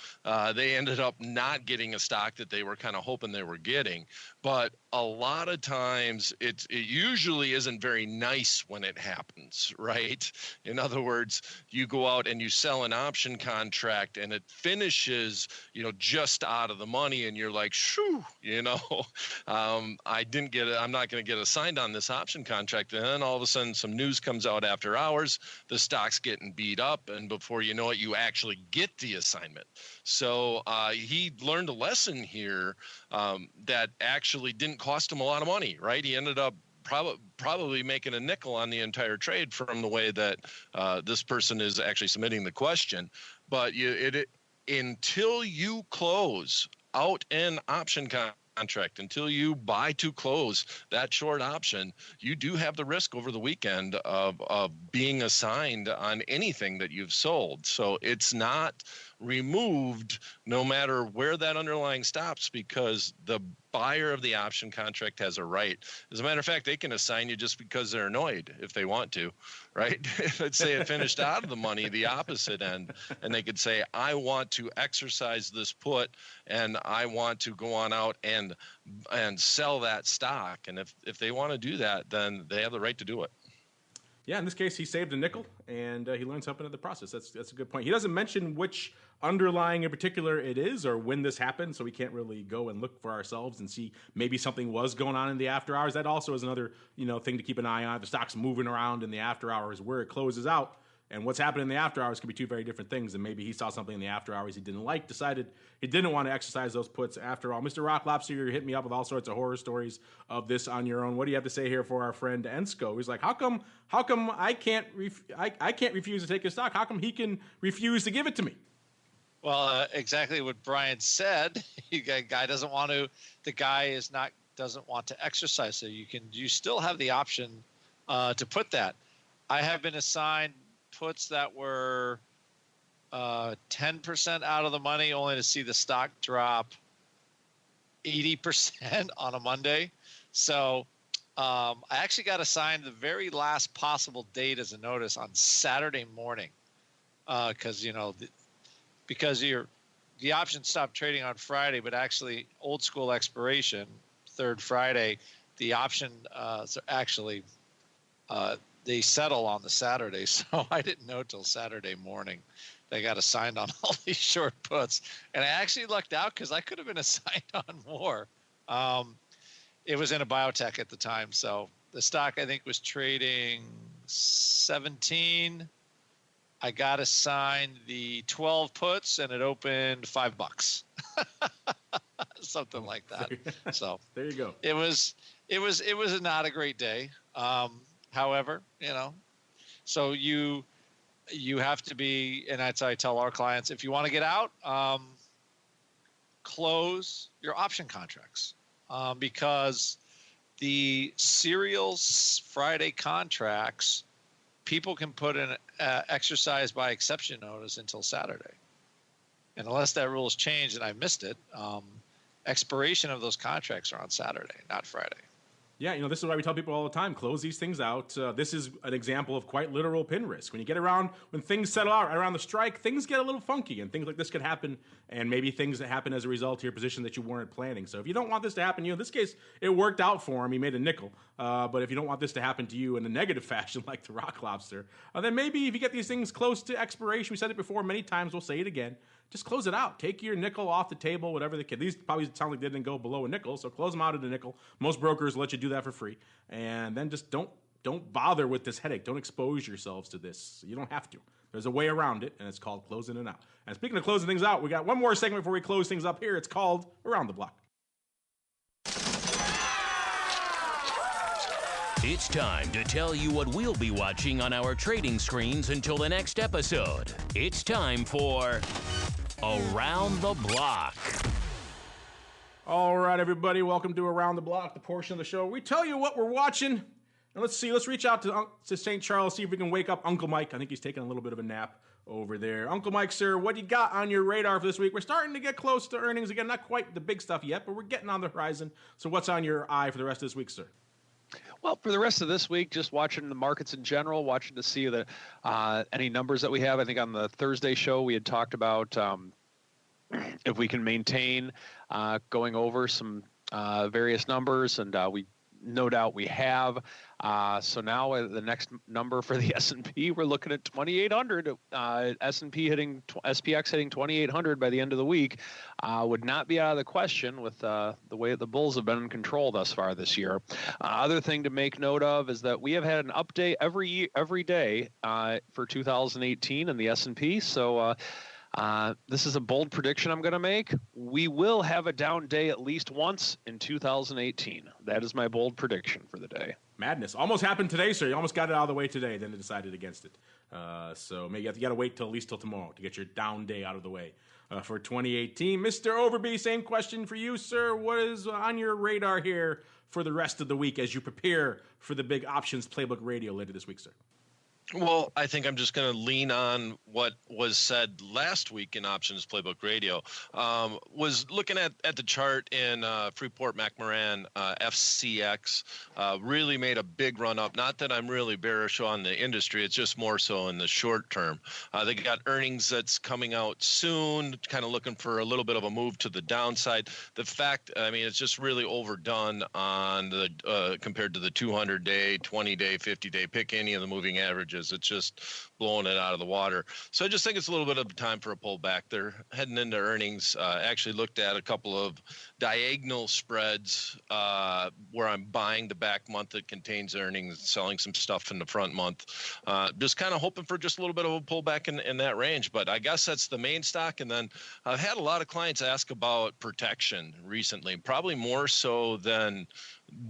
They ended up not getting a stock that they were kind of hoping they were getting. But a lot of times it usually isn't very nice when it happens, right? In other words, you go out and you sell an option contract and it finishes, just out of the money, and you're like, shoo, I'm not going to get assigned on this option contract. And then all of a sudden some news comes out after hours, the stock's getting beat up, and before you know it, you actually get the assignment. So he learned a lesson here that actually didn't cost him a lot of money, right? He ended up probably making a nickel on the entire trade from the way that this person is actually submitting the question. But until you close out an option contract, until you buy to close that short option, you do have the risk over the weekend of being assigned on anything that you've sold. So it's not removed no matter where that underlying stops, because the buyer of the option contract has a right. As a matter of fact, they can assign you just because they're annoyed if they want to, right? Let's say it finished out of the money, the opposite end, and they could say, I want to exercise this put and I want to go on out and sell that stock. And if they want to do that, then they have the right to do it. Yeah, in this case, he saved a nickel, and he learned something in the process. That's a good point. He doesn't mention which underlying in particular it is or when this happened, so we can't really go and look for ourselves and see maybe something was going on in the after hours. That also is another thing to keep an eye on. If the stock's moving around in the after hours, where it closes out, and what's happening in the after hours could be two very different things. And maybe he saw something in the after hours he didn't like, decided he didn't want to exercise those puts after all. Mr. Rock Lobster, you're hitting me up with all sorts of horror stories of this on your own. What do you have to say here for our friend Ensko? He's like, how come I can't refuse to take his stock? How come he can refuse to give it to me? Well, exactly what Brian said. The guy doesn't want to. The guy doesn't want to exercise. So you still have the option to put that. I have been assigned puts that were 10% out of the money, only to see the stock drop 80% on a Monday. So I actually got assigned the very last possible date as a notice on Saturday morning, because the option stopped trading on Friday, but actually old school expiration, third Friday, the option actually they settle on the Saturday, so I didn't know till Saturday morning. They got assigned on all these short puts, and I actually lucked out because I could have been assigned on more. It was in a biotech at the time, so the stock I think was trading 17. I got assigned the 12 puts, and it opened $5. something like that. So there you go. It was not a great day. However, so you have to be, and that's how I tell our clients, if you want to get out, close your option contracts, because the serial Friday contracts, people can put an exercise by exception notice until Saturday. And unless that rule has changed and I missed it, expiration of those contracts are on Saturday, not Friday. Yeah, this is why we tell people all the time, close these things out. This is an example of quite literal pin risk. When things settle out around the strike, things get a little funky, and things like this could happen, and maybe things that happen as a result of your position that you weren't planning. So if you don't want this to happen, in this case, it worked out for him. He made a nickel. But if you don't want this to happen to you in a negative fashion, like the rock lobster, then maybe if you get these things close to expiration, we said it before many times, we'll say it again, just close it out. Take your nickel off the table, whatever the kid. These probably sound like they didn't go below a nickel, so close them out at a nickel. Most brokers let you do that for free. And then just don't bother with this headache. Don't expose yourselves to this. You don't have to. There's a way around it, and it's called closing it out. And speaking of closing things out, we got one more segment before we close things up here. It's called Around the Block. It's time to tell you what we'll be watching on our trading screens until the next episode. It's time for Around the Block. All right, everybody, welcome to Around the Block, the portion of the show we tell you what we're watching. And let's reach out to St. Charles, see if we can wake up Uncle Mike. I think he's taking a little bit of a nap over there. Uncle Mike, sir, what do you got on your radar for this week? We're starting to get close to earnings again. Not quite the big stuff yet, but we're getting on the horizon. So what's on your eye for the rest of this week, sir? Well, for the rest of this week, just watching the markets in general, watching to see any numbers that we have. I think on the Thursday show we had talked about if we can maintain going over some various numbers, and we no doubt we have. So now the next number for the S&P, we're looking at 2,800. S&P SPX hitting 2,800 by the end of the week would not be out of the question with the way the bulls have been in control thus far this year. Other thing to make note of is that we have had an update every day for 2018 in the S&P. So this is a bold prediction I'm going to make. We will have a down day at least once in 2018. That is my bold prediction for the day. Madness. Almost happened today, sir. You almost got it out of the way today, then they decided against it. So maybe you got to wait till at least till tomorrow to get your down day out of the way for 2018. Mr. Overby, same question for you, sir. What is on your radar here for the rest of the week as you prepare for the big Options Playbook Radio later this week, sir? Well, I think I'm just going to lean on what was said last week in Options Playbook Radio. Was looking at the chart in Freeport McMoran FCX, really made a big run up. Not that I'm really bearish on the industry, it's just more so in the short term. They got earnings that's coming out soon, kind of looking for a little bit of a move to the downside. The fact, it's just really overdone on the compared to the 200-day, 20-day, 50-day, pick any of the moving averages. It's just blowing it out of the water. So I just think it's a little bit of time for a pullback. They're heading into earnings. Actually looked at a couple of diagonal spreads where I'm buying the back month that contains earnings, selling some stuff in the front month. Just kind of hoping for just a little bit of a pullback in that range. But I guess that's the main stock. And then I've had a lot of clients ask about protection recently, probably more so than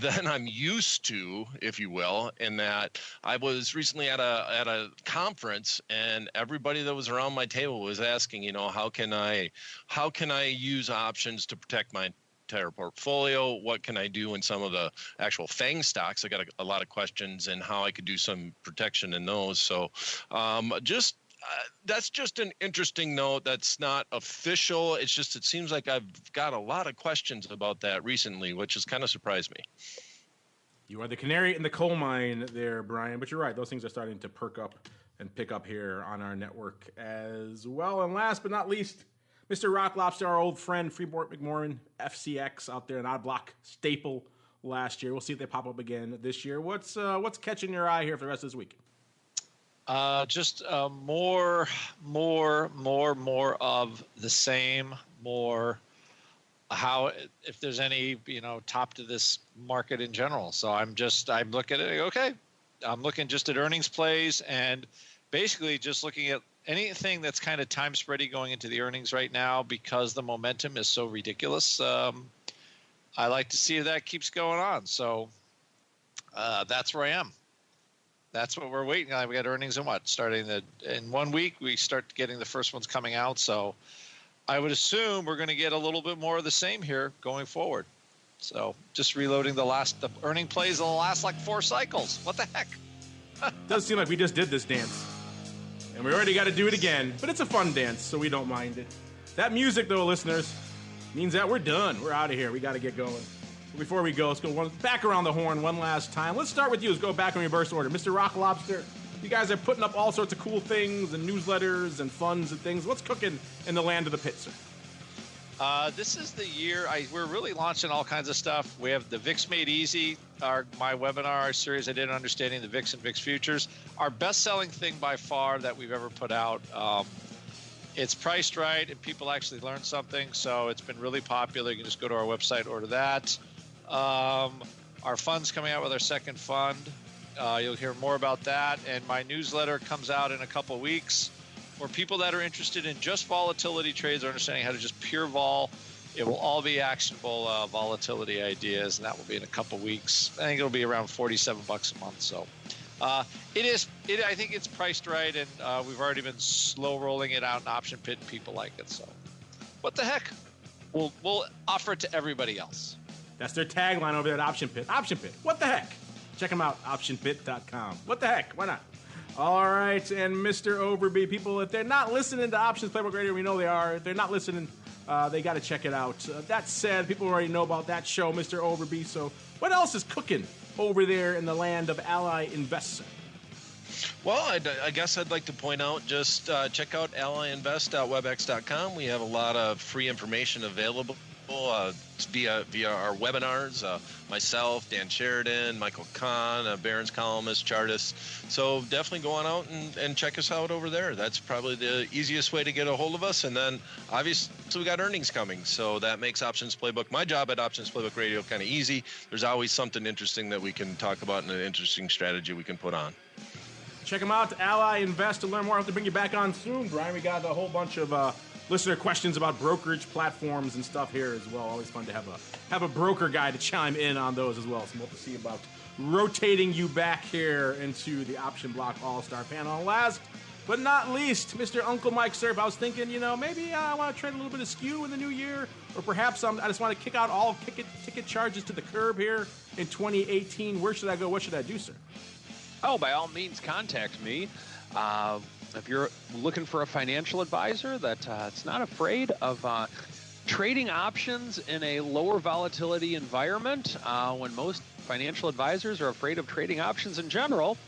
I'm used to, if you will, in that I was recently at a conference and everybody that was around my table was asking, how can I use options to protect my entire portfolio? What can I do in some of the actual FANG stocks? I got a lot of questions and how I could do some protection in those. So that's just an interesting note. That's not official. It's just, it seems like I've got a lot of questions about that recently, which has kind of surprised me. You are the canary in the coal mine there, Brian. But you're right. Those things are starting to perk up and pick up here on our network as well. And last but not least, Mr. Rock Lobster, our old friend, Freeport McMoran FCX out there, an odd block staple last year. We'll see if they pop up again this year. What's catching your eye here for the rest of this week? Just more of the same, more how, if there's any, top to this market in general. So I'm looking at it, okay, I'm looking just at earnings plays and basically just looking at anything that's kind of time spready going into the earnings right now because the momentum is so ridiculous. I like to see if that keeps going on. So that's where I am. That's what we're waiting on. We got earnings in starting in 1 week. We start getting the first ones coming out. So I would assume we're going to get a little bit more of the same here going forward. So just reloading the earning plays of the last like 4 cycles. What the heck? Does seem like we just did this dance. And we already got to do it again. But it's a fun dance, so we don't mind it. That music, though, listeners, means that we're done. We're out of here. We got to get going. Before we go, let's go back around the horn one last time. Let's start with you. Let's go back in reverse order. Mr. Rock Lobster, you guys are putting up all sorts of cool things and newsletters and funds and things. What's cooking in the land of the pit, sir? This is the year we're really launching all kinds of stuff. We have the VIX Made Easy, my webinar series I did on understanding the VIX and VIX futures. Our best-selling thing by far that we've ever put out. It's priced right, and people actually learn something, so it's been really popular. You can just go to our website, order that. Our fund's coming out with our second fund. You'll hear more about that. And my newsletter comes out in a couple weeks for people that are interested in just volatility trades or understanding how to just pure vol. It will all be actionable volatility ideas, and that will be in a couple weeks. I think it'll be around $47 a month. So I think it's priced right, and we've already been slow rolling it out in Option Pit, and people like it. So what the heck? We'll offer it to everybody else. That's their tagline over there at Option Pit. Option Pit. What the heck? Check them out, optionpit.com. What the heck? Why not? All right, and Mr. Overby, people, if they're not listening to Options Playbook Radio, we know they are. If they're not listening, they got to check it out. That said, people already know about that show, Mr. Overby. So what else is cooking over there in the land of Ally Invest? Well, I guess I'd like to point out, just check out allyinvest.webex.com. We have a lot of free information available via our webinars. Myself, Dan Sheridan, Michael Kahn, Barron's columnist, chartist. So definitely go on out and check us out over there. That's probably the easiest way to get a hold of us. And then obviously we got earnings coming, so that makes Options Playbook, my job at Options Playbook Radio, kind of easy. There's always something interesting that we can talk about and an interesting strategy we can put on. Check them out, Ally Invest, to learn more. I'll have to bring you back on soon, Brian. We got a whole bunch of listener questions about brokerage platforms and stuff here as well. Always fun to have a broker guy to chime in on those as well. So we'll have to see about rotating you back here into the Option Block All-Star panel. And last but not least, Mr. Uncle Mike Serp. I was thinking, maybe I want to trade a little bit of skew in the new year, or perhaps I just want to kick out all ticket charges to the curb here in 2018. Where should I go? What should I do, sir? Oh, by all means, contact me. If you're looking for a financial advisor that's not afraid of trading options in a lower volatility environment, when most financial advisors are afraid of trading options in general,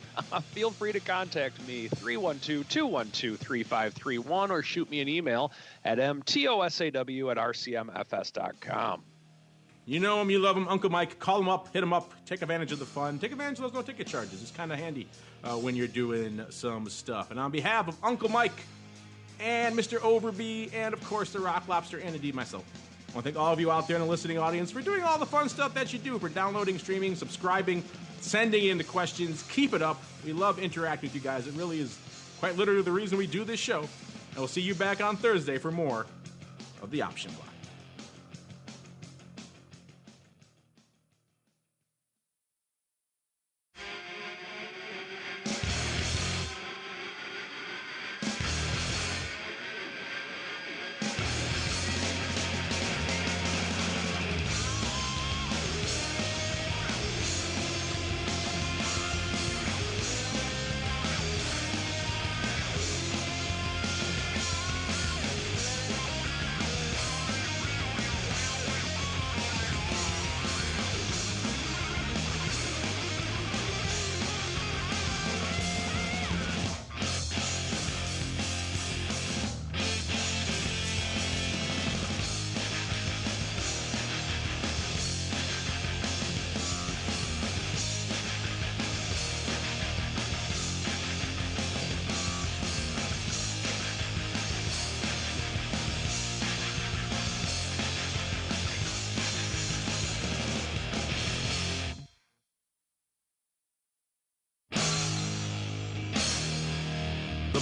feel free to contact me, 312-212-3531, or shoot me an email at mtosaw@rcmfs.com. You know him, you love him, Uncle Mike. Call him up, hit him up, take advantage of the fun. Take advantage of those no ticket charges. It's kind of handy when you're doing some stuff. And on behalf of Uncle Mike and Mr. Overby and, of course, the Rock Lobster and indeed myself, I want to thank all of you out there in the listening audience for doing all the fun stuff that you do, for downloading, streaming, subscribing, sending in the questions. Keep it up. We love interacting with you guys. It really is quite literally the reason we do this show. And we'll see you back on Thursday for more of the Option Block.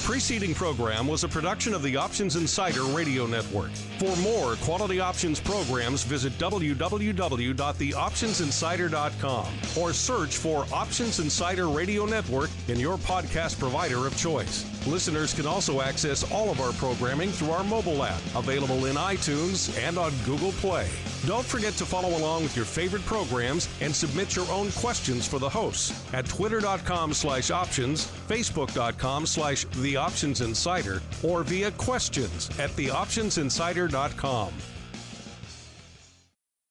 preceding program was a production of the Options Insider Radio Network. For more quality options programs, visit www.theoptionsinsider.com or search for Options Insider Radio Network in your podcast provider of choice. Listeners can also access all of our programming through our mobile app, available in iTunes and on Google Play. Don't forget to follow along with your favorite programs and submit your own questions for the hosts at twitter.com/options, facebook.com/theoptionsinsider, or via questions@theoptionsinsider.com.